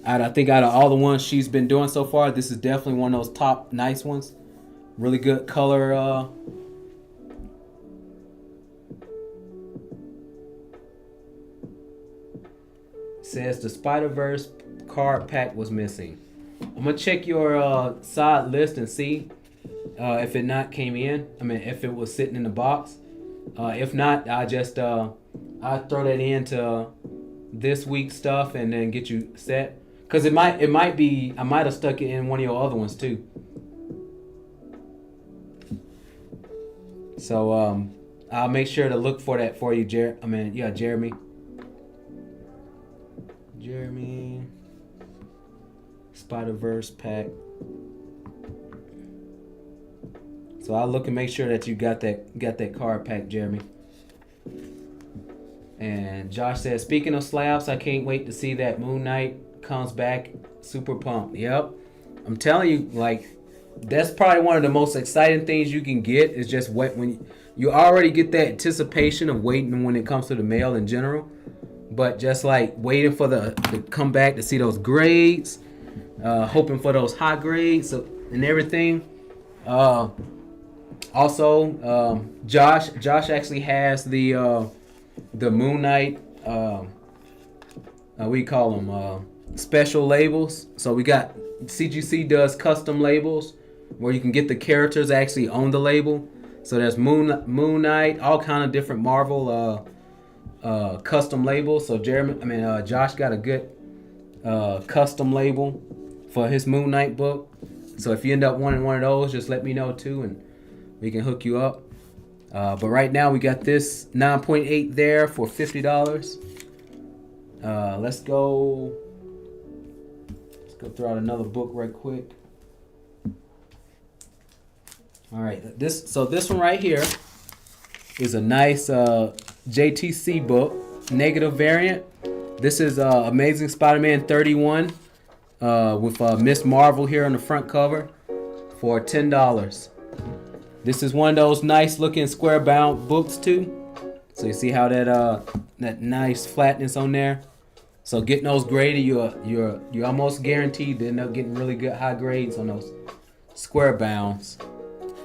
I think out of all the ones she's been doing so far, this is definitely one of those top nice ones. Really good color. Says the Spider-Verse card pack was missing. I'm gonna check your side list and see if it not came in. I mean, if it was sitting in the box. If not, I just I'll throw that into this week's stuff and then get you set. Cause it might be, I might have stuck it in one of your other ones too. So I'll make sure to look for that for you, Jeremy. Jeremy, Spider-Verse pack. So I'll look and make sure that you got that card pack, Jeremy. And Josh says, speaking of slabs, I can't wait to see that Moon Knight comes back. Super pumped. Yep. I'm telling you, like, that's probably one of the most exciting things you can get is just when you already get that anticipation of waiting when it comes to the mail in general. But just like waiting for to come back to see those grades, hoping for those high grades and everything. Also, Josh actually has the Moon Knight, we call them special labels. So we got CGC does custom labels where you can get the characters actually on the label. So there's Moon Knight, all kind of different Marvel custom labels. So Josh got a good custom label for his Moon Knight book. So if you end up wanting one of those, just let me know too, and we can hook you up. But right now we got this 9.8 there for $50. Let's go throw out another book right quick. All right, this one right here is a nice JTC book, negative variant. This is Amazing Spider-Man 31 with Miss Marvel here on the front cover for $10. This is one of those nice looking square bound books too. So you see how that nice flatness on there. So getting those graded, you're almost guaranteed to end up getting really good high grades on those square bounds.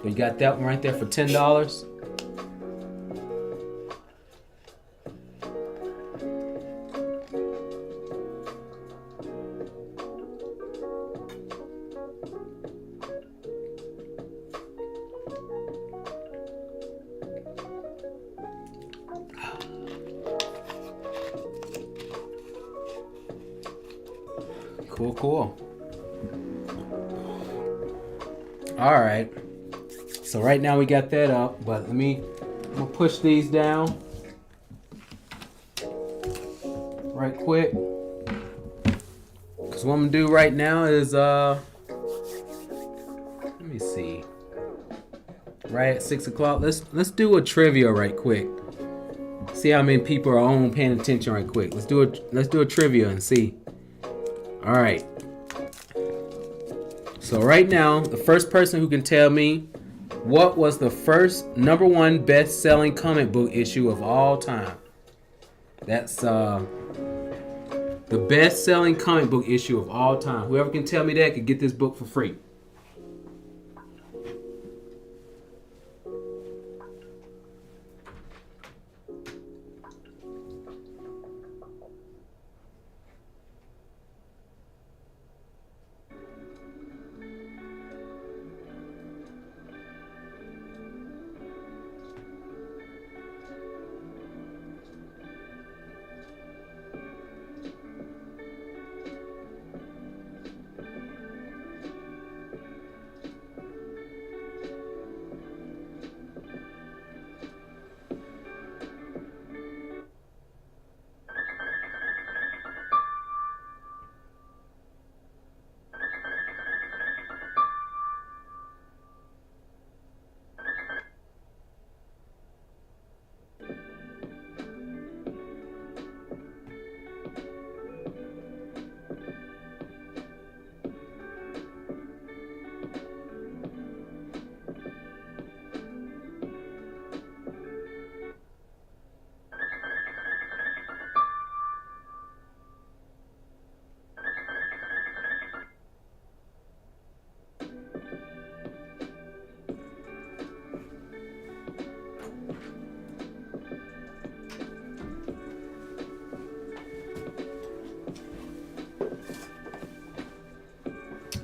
But you got that one right there for $10. Cool. All right. So right now we got that up, but I'm gonna push these down right quick. Cause what I'm gonna do right now is let me see. Right at 6 o'clock. Let's do a trivia right quick. See how many people are on paying attention right quick. Let's do a trivia and see. All right. So right now, the first person who can tell me what was the first #1 best-selling comic book issue of all time. That's The best-selling comic book issue of all time. Whoever can tell me that can get this book for free.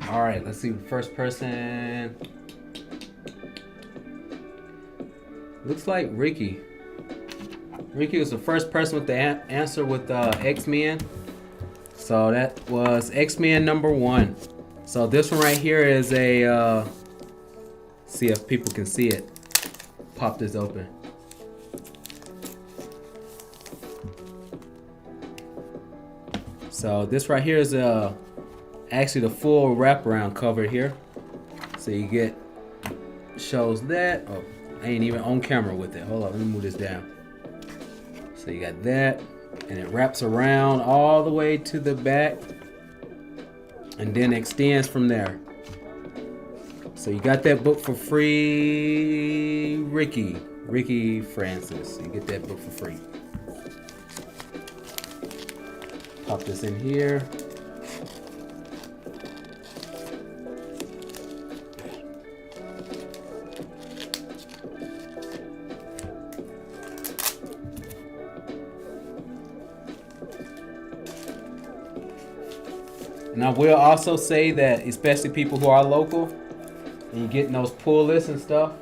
All right, let's see. First person. Looks like Ricky. Ricky was the first person with the answer with X-Men. So that was X-Men #1. So this one right here is a. See if people can see it. Pop this open. So this right here is actually the full wraparound cover here. So you get, shows that. Oh, I ain't even on camera with it. Hold on, let me move this down. So you got that, and it wraps around all the way to the back, and then extends from there. So you got that book for free, Ricky Francis. You get that book for free. Pop this in here. And I will also say that, especially people who are local, and you're getting those pull lists and stuff,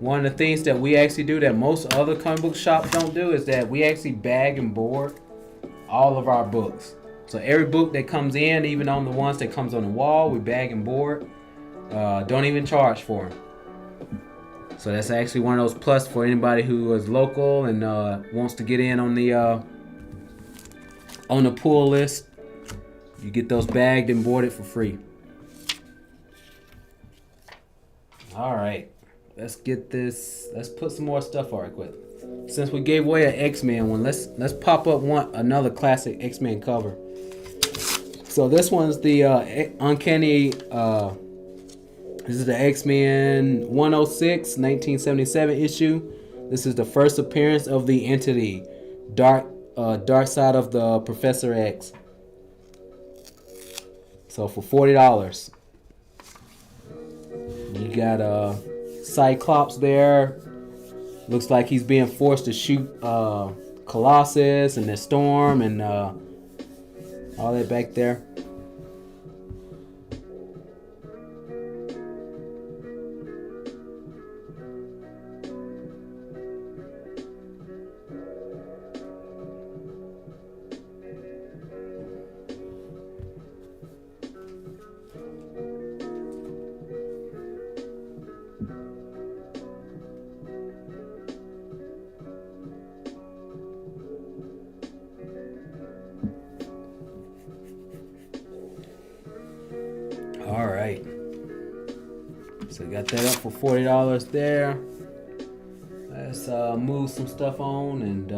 one of the things that we actually do that most other comic book shops don't do is that we actually bag and board all of our books. So every book that comes in, even on the ones that comes on the wall, we bag and board. Don't even charge for them. So that's actually one of those plus for anybody who is local and wants to get in on the pull list. You get those bagged and boarded for free. All right, let's get this. Let's put some more stuff on right quick. Since we gave away an X-Men one, let's pop up another classic X-Men cover. So this one's the Uncanny. This is the X-Men 106, 1977 issue. This is the first appearance of the Entity, Dark Side of the Professor X. So for $40, you got Cyclops there. Looks like he's being forced to shoot Colossus and the Storm and all that back there. All right, so got that up for $40 there. Let's move some stuff on and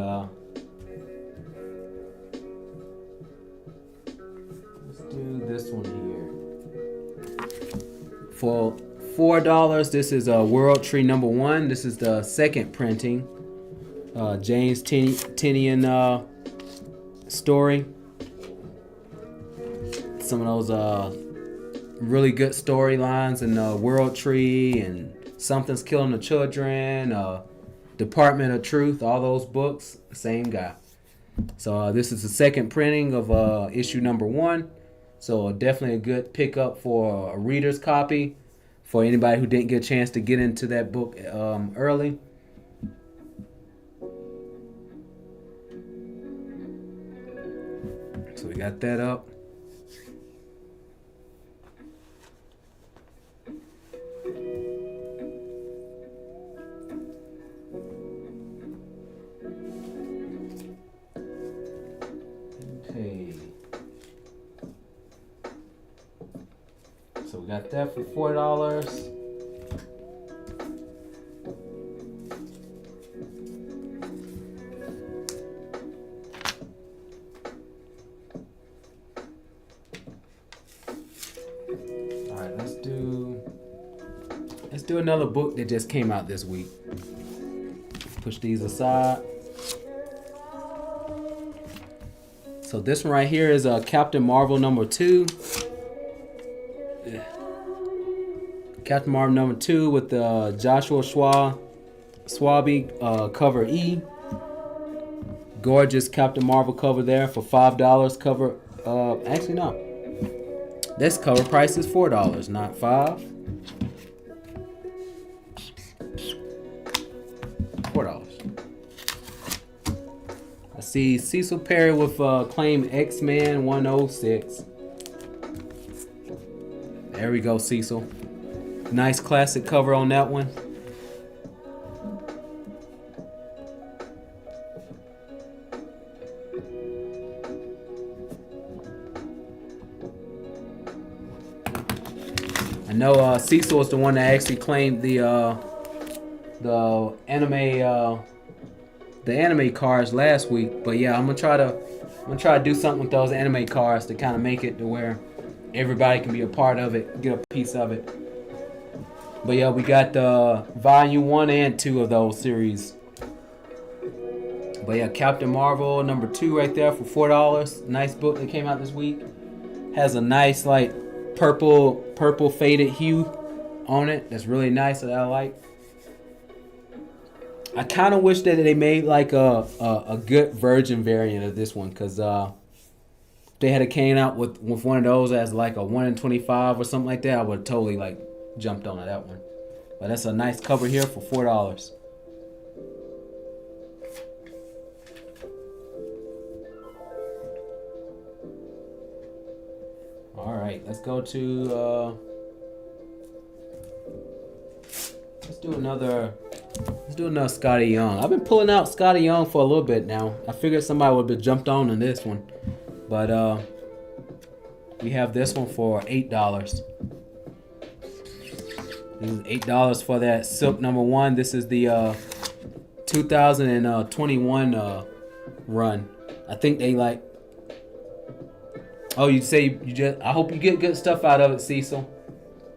let's do this one here. For $4, this is World Tree #1. This is the second printing. James Tinian story. Some of those really good storylines in World Tree and Something's Killing the Children, Department of Truth, all those books, same guy. So this is the second printing of issue number 1. So definitely a good pickup for a reader's copy for anybody who didn't get a chance to get into that book early. So we got that up. Okay. So we got that for $4. Let's do another book that just came out this week. Push these aside. So this one right here is Captain Marvel number 2. Captain Marvel number 2 with Joshua Swaby cover E. Gorgeous Captain Marvel cover there for $5. Cover, actually no. This cover price is $4, not $5. $4. I see Cecil Perry with claim X-Men 106. There we go, Cecil. Nice classic cover on that one. I know Cecil was the one that actually claimed the anime cards last week, but yeah, I'm gonna try to do something with those anime cards to kind of make it to where everybody can be a part of it, get a piece of it. But yeah, we got the volume 1 and 2 of those series. But yeah, Captain Marvel number 2 right there for $4. Nice book that came out this week. Has a nice like purple faded hue on it. That's really nice that I like. I kind of wish that they made like a good virgin variant of this one, because they had came out with one of those as like a 1 in 25 or something like that, I would have totally like jumped onto that one. But that's a nice cover here for $4. All right, let's go to let's do another Scotty Young. I've been pulling out Scotty Young for a little bit now. I figured somebody would have jumped on this one, but we have this one for $8. This is $8 for that Silk number 1. This is the 2021 run. I think they like. Oh, you say you just. I hope you get good stuff out of it, Cecil.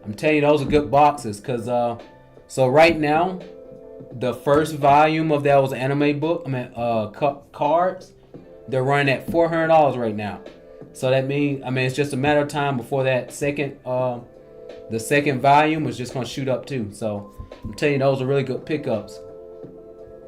I'm telling you, those are good boxes, cause so right now, the first volume of those anime book, cards, they're running at $400 right now. So that means, it's just a matter of time before that second, the second volume is just gonna shoot up too. So I'm telling you, those are really good pickups.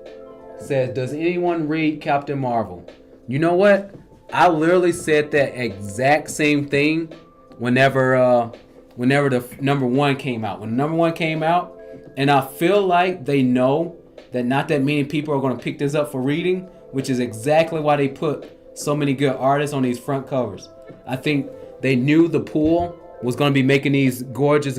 It says, does anyone read Captain Marvel? You know what? I literally said that exact same thing whenever the number 1 came out. When the number 1 came out, and I feel like they know that not that many people are going to pick this up for reading, which is exactly why they put so many good artists on these front covers. I think they knew the pool was going to be making these gorgeous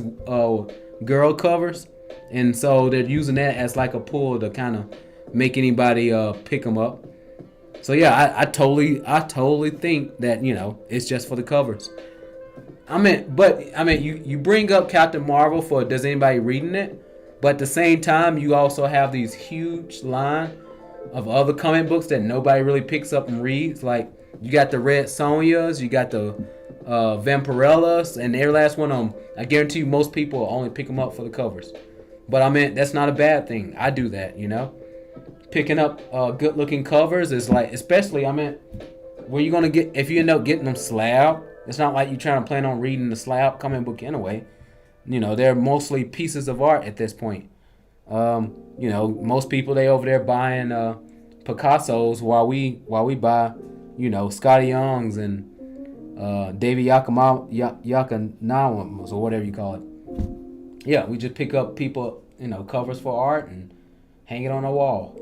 girl covers, and so they're using that as like a pull to kind of make anybody pick them up. So yeah, I totally think that, it's just for the covers. You bring up Captain Marvel for does anybody reading it? But at the same time, you also have these huge line of other comic books that nobody really picks up and reads. Like, you got the Red Sonjas, you got the Vampirellas, and every last one of them. I guarantee you most people only pick them up for the covers. But that's not a bad thing. I do that, picking up good looking covers is like, especially, I mean, where you gonna get, if you end up getting them slab, it's not like you trying to plan on reading the slab comic book anyway. You know, they're mostly pieces of art at this point. You know, most people, they over there buying Picassos while we buy, you know, Scotty Youngs and David Yakinawa or whatever you call it. Yeah, we just pick up people, you know, covers for art and hang it on a wall.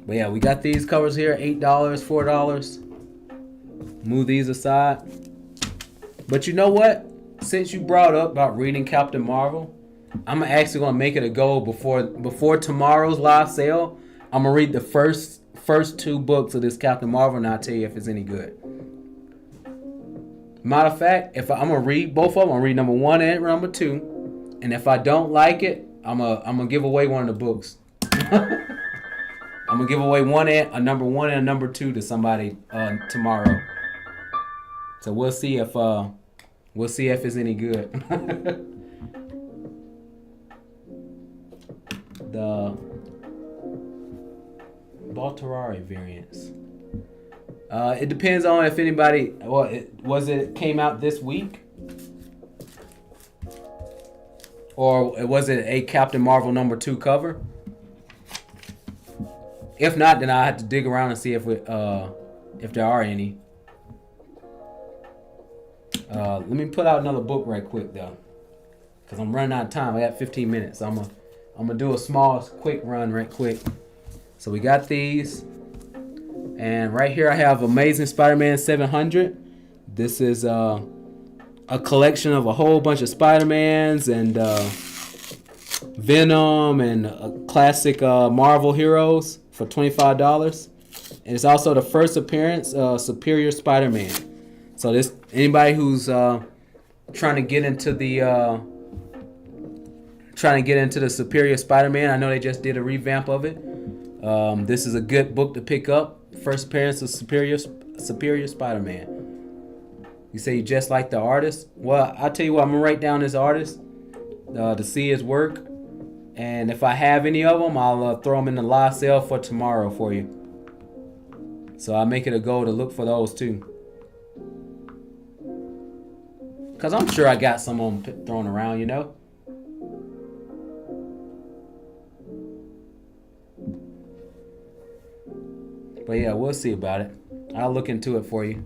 But yeah, we got these covers here, $8, $4. Move these aside. But you know what? Since you brought up about reading Captain Marvel, I'm actually gonna make it a goal before tomorrow's live sale. I'm gonna read the first 2 books of this Captain Marvel, and I'll tell you if it's any good. Matter of fact, if I'm gonna read both of them, I'm gonna read number 1 and number 2, and if I don't like it, I'm gonna give away one of the books. I'm gonna give away a number 1 and a number 2 to somebody tomorrow. So we'll see if it's any good. The Baltarari variants. It depends on if anybody. Well, it came out this week, or was it a Captain Marvel number 2 cover? If not, then I have to dig around and see if there are any. Let me put out another book right quick though, cause I'm running out of time. I got 15 minutes. So I'm gonna do a small, quick run right quick. So we got these, and right here I have Amazing Spider-Man 700. This is a collection of a whole bunch of Spider-Mans and Venom and classic Marvel heroes for $25. And it's also the first appearance of Superior Spider-Man. So this, anybody who's trying to get into the Superior Spider-Man, I know they just did a revamp of it. This is a good book to pick up. First appearance of Superior Spider-Man. You say you just like the artist? Well, I'll tell you what, I'm gonna write down this artist to see his work, and if I have any of them, I'll throw them in the live sale for tomorrow for you. So I'll make it a goal to look for those too. Cause I'm sure I got some of them thrown around, you know. But yeah, we'll see about it. I'll look into it for you.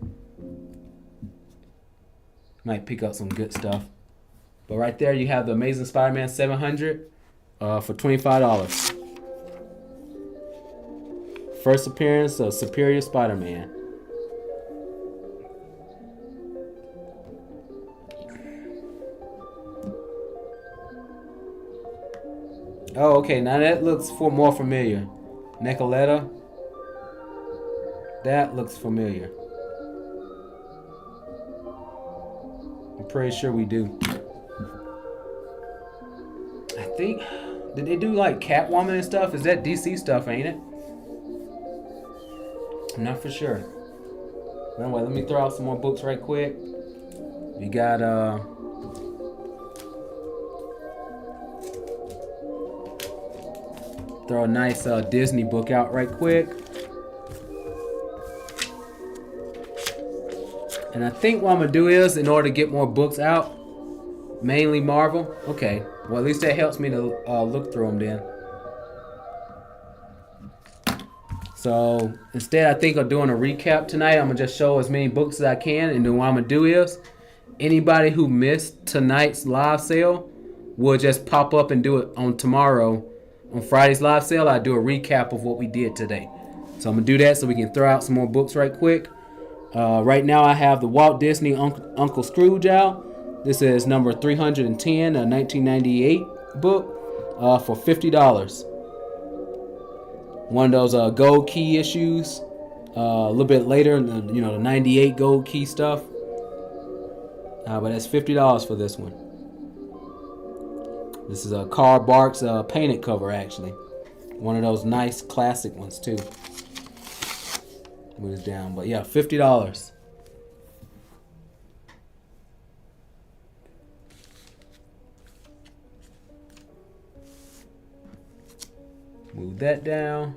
Might pick up some good stuff. But right there, you have the Amazing Spider-Man 700 for $25. First appearance of Superior Spider-Man. Oh, okay. Now that looks more familiar. Nicoletta. That looks familiar. I'm pretty sure we do. I think, did they do like Catwoman and stuff? Is that DC stuff, ain't it? I'm not for sure. But anyway, let me throw out some more books right quick. We got throw a nice Disney book out right quick. And I think what I'm gonna do is, in order to get more books out, mainly Marvel. Okay, well at least that helps me to look through them then. So instead, I think of doing a recap tonight. I'm gonna just show as many books as I can, and then what I'm gonna do is, anybody who missed tonight's live sale will just pop up and do it on tomorrow. On Friday's live sale, I do a recap of what we did today. So I'm gonna do that so we can throw out some more books right quick. Right now I have the Walt Disney Uncle Scrooge out. This is number 310, a 1998 book for $50. One of those gold key issues. A little bit later, the 98 gold key stuff. But that's $50 for this one. This is a Carl Barks painted cover, actually. One of those nice classic ones too. Move this down, but yeah, $50. Move that down.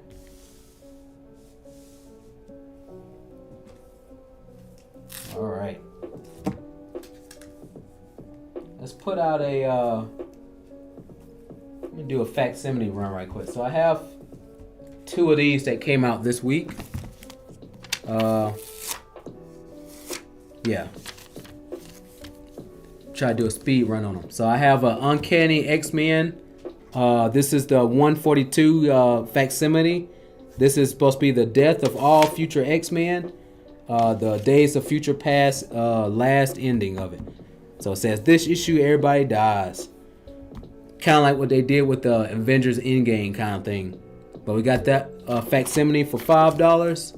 All right. Let's put out a, let me do a facsimile run right quick. So I have 2 of these that came out this week. Yeah. Try to do a speed run on them. So I have an Uncanny X-Men. This is the 142 facsimile. This is supposed to be the death of all future X-Men. The Days of Future Past last ending of it. So it says this issue everybody dies. Kind of like what they did with the Avengers Endgame kind of thing. But we got that facsimile for $5.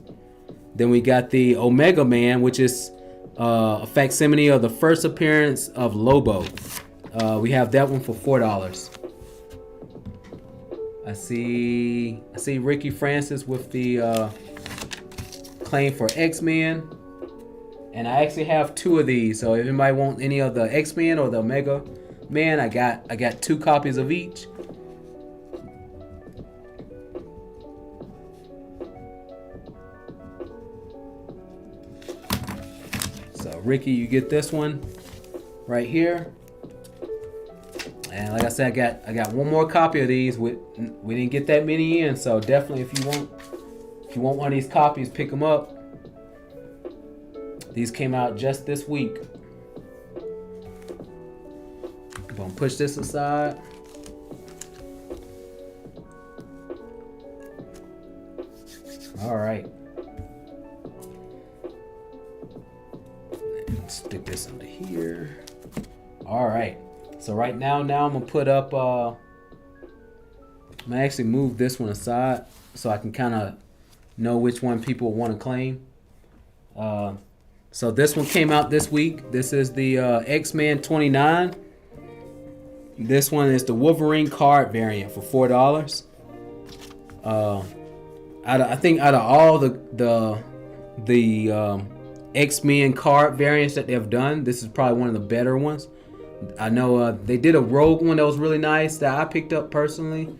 Then we got the Omega Man, which is a facsimile of the first appearance of Lobo. We have that one for $4. I see Ricky Francis with the claim for X-Men. And I actually have 2 of these. So if anybody wants any of the X-Men or the Omega Man, I got 2 copies of each. So Ricky, you get this one right here. And like I said, I got one more copy of these. We didn't get that many in, so definitely if you want one of these copies, pick them up. These came out just this week. I'm gonna push this aside. All right. Stick this under here. All right. So right now I'm gonna put up. I'm gonna actually move this one aside so I can kind of know which one people want to claim. So this one came out this week. This is the X-Men 29. This one is the Wolverine card variant for $4. I think out of all the X-Men card variants that they've done, this is probably one of the better ones. I know they did a Rogue one that was really nice that I picked up personally.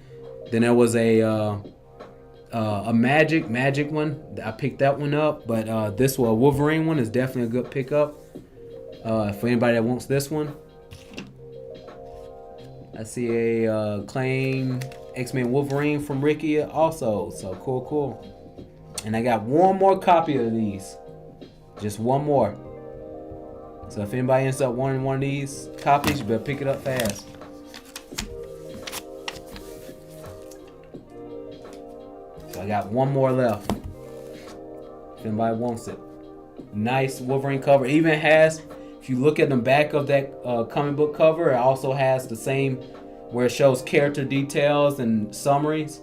Then there was a Magic one. I picked that one up, but this one, Wolverine one, is definitely a good pickup for anybody that wants this one. I see a claim X-Men Wolverine from Ricky also, so cool. And I got one more copy of these, just one more. So if anybody ends up wanting one of these copies, you better pick it up fast. So I got one more left. If anybody wants it. Nice Wolverine cover. It even has, if you look at the back of that comic book cover, it also has the same where it shows character details and summaries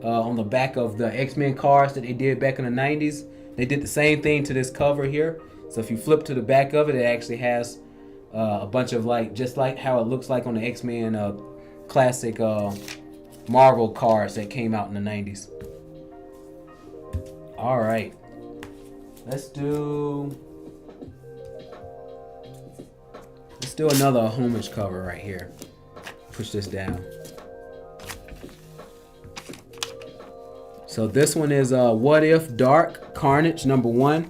on the back of the X-Men cards that they did back in the 90s. They did the same thing to this cover here. So if you flip to the back of it, it actually has a bunch of just like how it looks like on the X-Men classic Marvel cards that came out in the 90s. All right, let's do another homage cover right here. Push this down. So this one is What If Dark Carnage #1.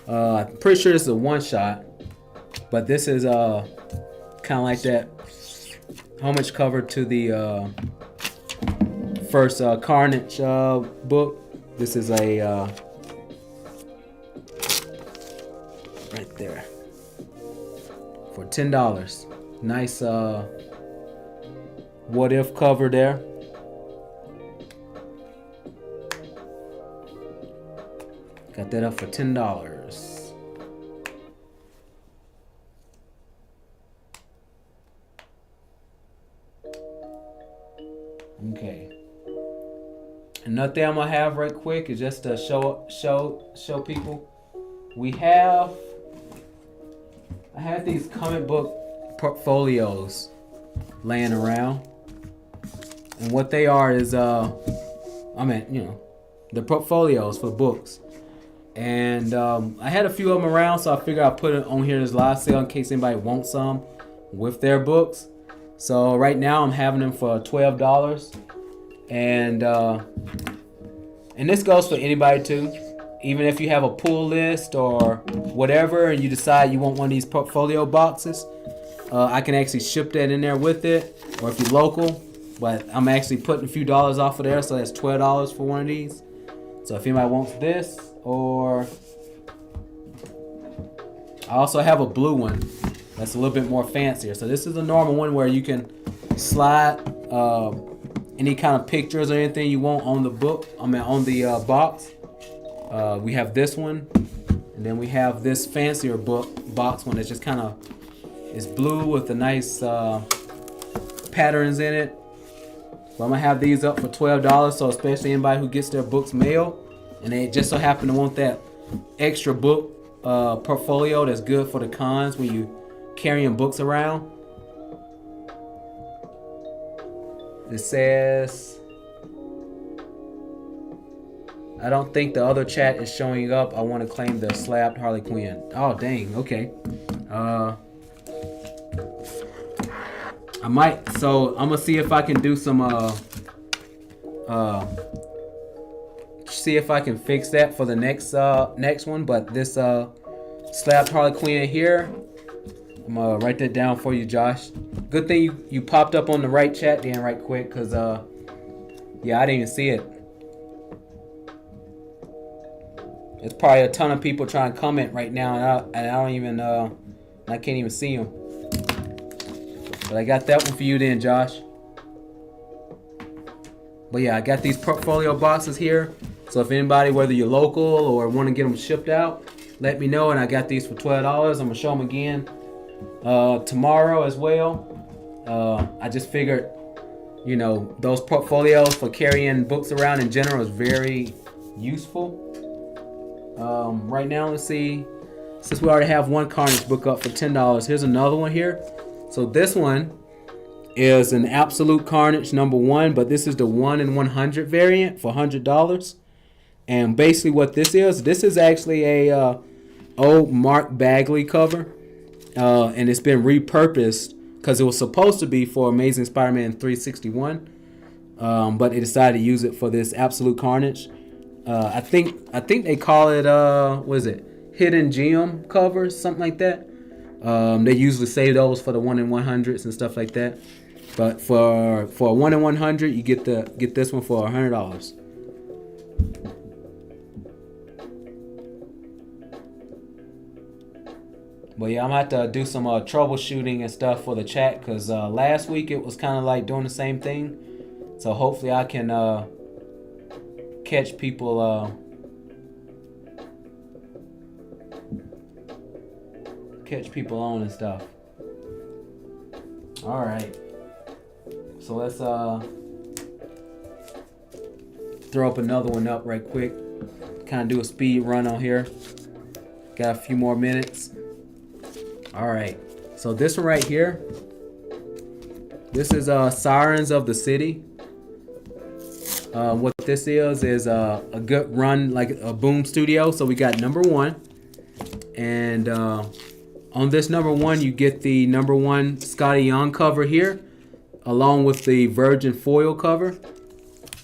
I'm pretty sure this is a one shot, but this is kind of like that homage cover to the first Carnage book. This is a right there for $10. Nice What If cover there. Got that up for $10. Okay. Another thing I'm gonna have right quick is just to show people. I have these comic book portfolios laying around, and what they are is the portfolios for books. And I had a few of them around, so I figured I'd put it on here as live sale in case anybody wants some with their books. So right now I'm having them for $12. And this goes for anybody too. Even if you have a pull list or whatever, and you decide you want one of these portfolio boxes, I can actually ship that in there with it. Or if you're local, but I'm actually putting a few dollars off of there, so that's $12 for one of these. So if anybody wants this, or I also have a blue one that's a little bit more fancier. So this is a normal one where you can slide any kind of pictures or anything you want on the book. I mean on the box. We have this one, and then we have this fancier box one that's just kind of, it's blue with the nice patterns in it. So I'm gonna have these up for $12. So especially anybody who gets their books mailed and they just so happen to want that extra book portfolio that's good for the cons when you carrying books around. It says, I don't think the other chat is showing up. I want to claim the slabbed Harley Quinn. Oh dang, okay. I might, so I'm gonna see if I can do some see if I can fix that for the next one. But this slabbed Harley Quinn here, I'm gonna write that down for you, Josh. Good thing you popped up on the right chat then right quick, cause yeah, I didn't even see it. There's probably a ton of people trying to comment right now, and I don't even I can't even see them. But I got that one for you then, Josh. But yeah, I got these portfolio boxes here. So if anybody, whether you're local or want to get them shipped out, let me know. And I got these for $12. I'm gonna show them again tomorrow as well. I just figured, you know, those portfolios for carrying books around in general is very useful. Right now, let's see. Since we already have one Carnage book up for $10, here's another one here. So this one is an Absolute Carnage #1, but this is the 1 in 100 variant for $100. And basically what this is actually a old Mark Bagley cover, and it's been repurposed because it was supposed to be for Amazing Spider-Man 361, but they decided to use it for this Absolute Carnage. I think they call it what is it? Hidden Gem covers, something like that. They usually save those for the 1 in 100s and stuff like that. But for a 1 in 100, you get this one for $100. But yeah, I'm gonna have to do some troubleshooting and stuff for the chat, because last week it was kind of like doing the same thing. So hopefully I can catch people on and stuff. All right, so let's throw up another one up right quick, kind of do a speed run on here. Got a few more minutes. All right, so this one right here, this is Sirens of the City. What this is a good run, like a Boom Studio. So we got #1, and on this #1 you get the #1 Scotty Young cover here, along with the Virgin foil cover.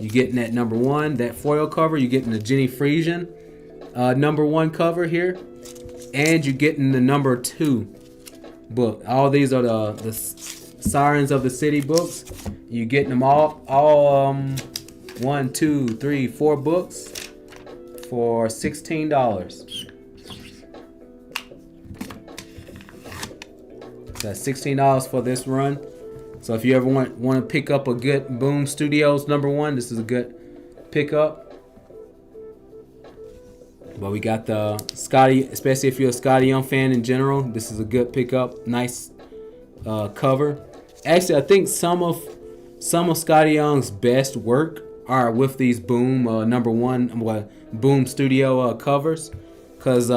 You're getting that #1, that foil cover. You're getting the Jenny Frisian #1 cover here, and you're getting the #2 book. All these are the Sirens of the City books. You're getting them all 1, 2, 3, 4 books for $16. That's $16 for this run. So if you ever want to pick up a good Boom Studios #1, this is a good pickup. But we got the Scotty, especially if you're a Scotty Young fan in general, this is a good pickup. Nice cover. Actually, I think some of Scotty Young's best work are with these Boom #1 Boom Studio covers, because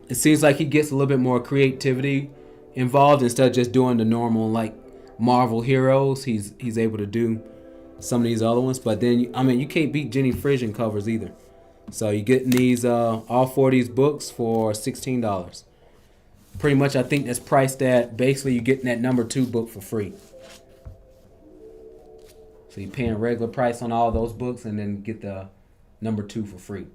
it seems like he gets a little bit more creativity involved instead of just doing the normal like Marvel heroes. He's able to do some of these other ones. But then I mean, you can't beat Jenny Frisian covers either. So you're getting these all 4 of these books for $16. Pretty much, I think that's priced at basically you're getting that #2 book for free. So you're paying regular price on all those books and then get the number 2 for free.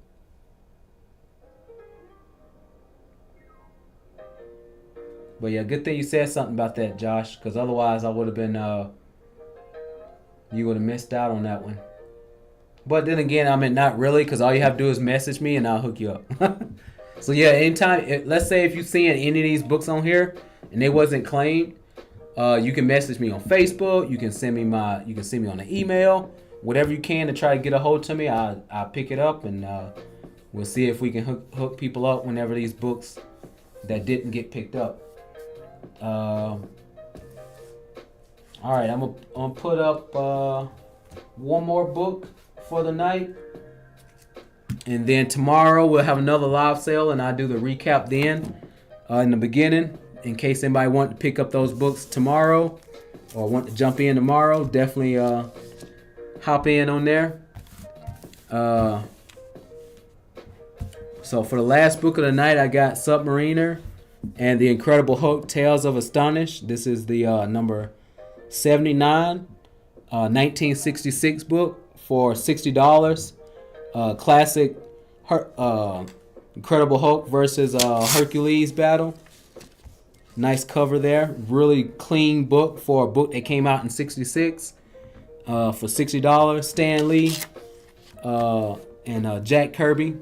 But yeah, good thing you said something about that, Josh, because otherwise I would have been, you would have missed out on that one. But then again, I mean, not really, because all you have to do is message me and I'll hook you up. So yeah, anytime, let's say if you're seeing any of these books on here and they wasn't claimed, you can message me on Facebook. You can send me on an email, whatever you can to try to get a hold to me. I'll pick it up and we'll see if we can hook people up whenever these books that didn't get picked up. All right, I'm gonna put up one more book for the night, and then tomorrow we'll have another live sale, and I'll do the recap then in the beginning, in case anybody want to pick up those books tomorrow or want to jump in tomorrow. Definitely hop in on there. So for the last book of the night, I got Submariner and the Incredible Hulk Tales of Astonish. This is the number 79, 1966 book for $60. Classic Incredible Hulk versus Hercules battle. Nice cover there. Really clean book for a book that came out in 66 for $60. Stan Lee and Jack Kirby.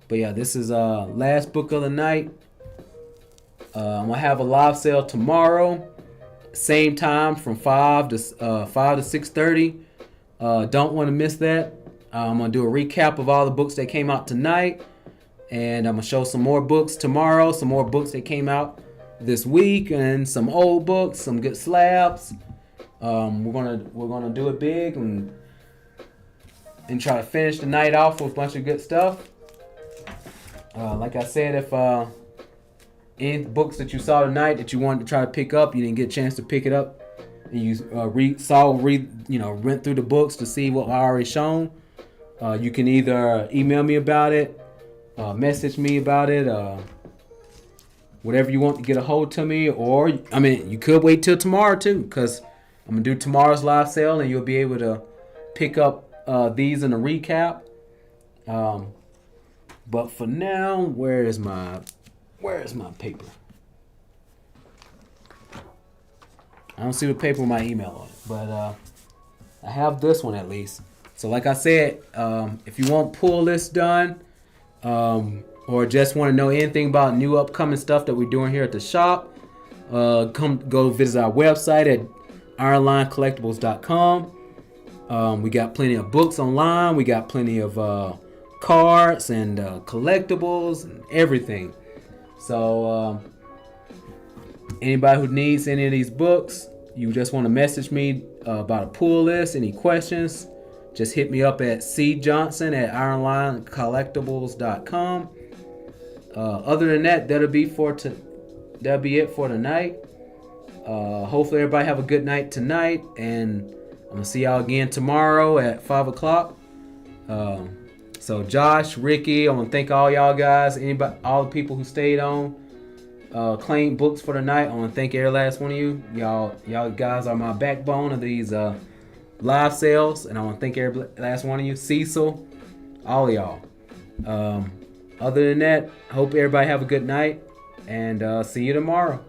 But yeah, this is last book of the night. I'm gonna have a live sale tomorrow, same time from 5 to 6:30. Don't want to miss that. I'm gonna do a recap of all the books that came out tonight, and I'm gonna show some more books tomorrow. Some more books that came out this week, and some old books, some good slabs. We're gonna do it big and try to finish the night off with a bunch of good stuff. Like I said, if any books that you saw tonight that you wanted to try to pick up, you didn't get a chance to pick it up, and you went through the books to see what I already shown, you can either email me about it, message me about it, whatever you want to get a hold to me, or I mean, you could wait till tomorrow too, because I'm gonna do tomorrow's live sale, and you'll be able to pick up these in a recap. But for now, where is my paper? I don't see the paper with my email on it, but I have this one at least. So like I said, if you want pull list done, or just want to know anything about new upcoming stuff that we're doing here at the shop, go visit our website at ironlinecollectibles.com. We got plenty of books online. We got plenty of cards and collectibles and everything. So anybody who needs any of these books, you just want to message me about a pull list, any questions, just hit me up at cjohnson@ironlinecollectibles.com. Other than that, that'll be it for tonight. Hopefully everybody have a good night tonight, and I'm gonna see y'all again tomorrow at 5 o'clock. So Josh, Ricky, I want to thank all y'all guys, all the people who stayed on, claimed books for the night. I want to thank every last one of you. Y'all guys are my backbone of these live sales, and I want to thank every last one of you. Cecil, all of y'all. Other than that, I hope everybody have a good night, and see you tomorrow.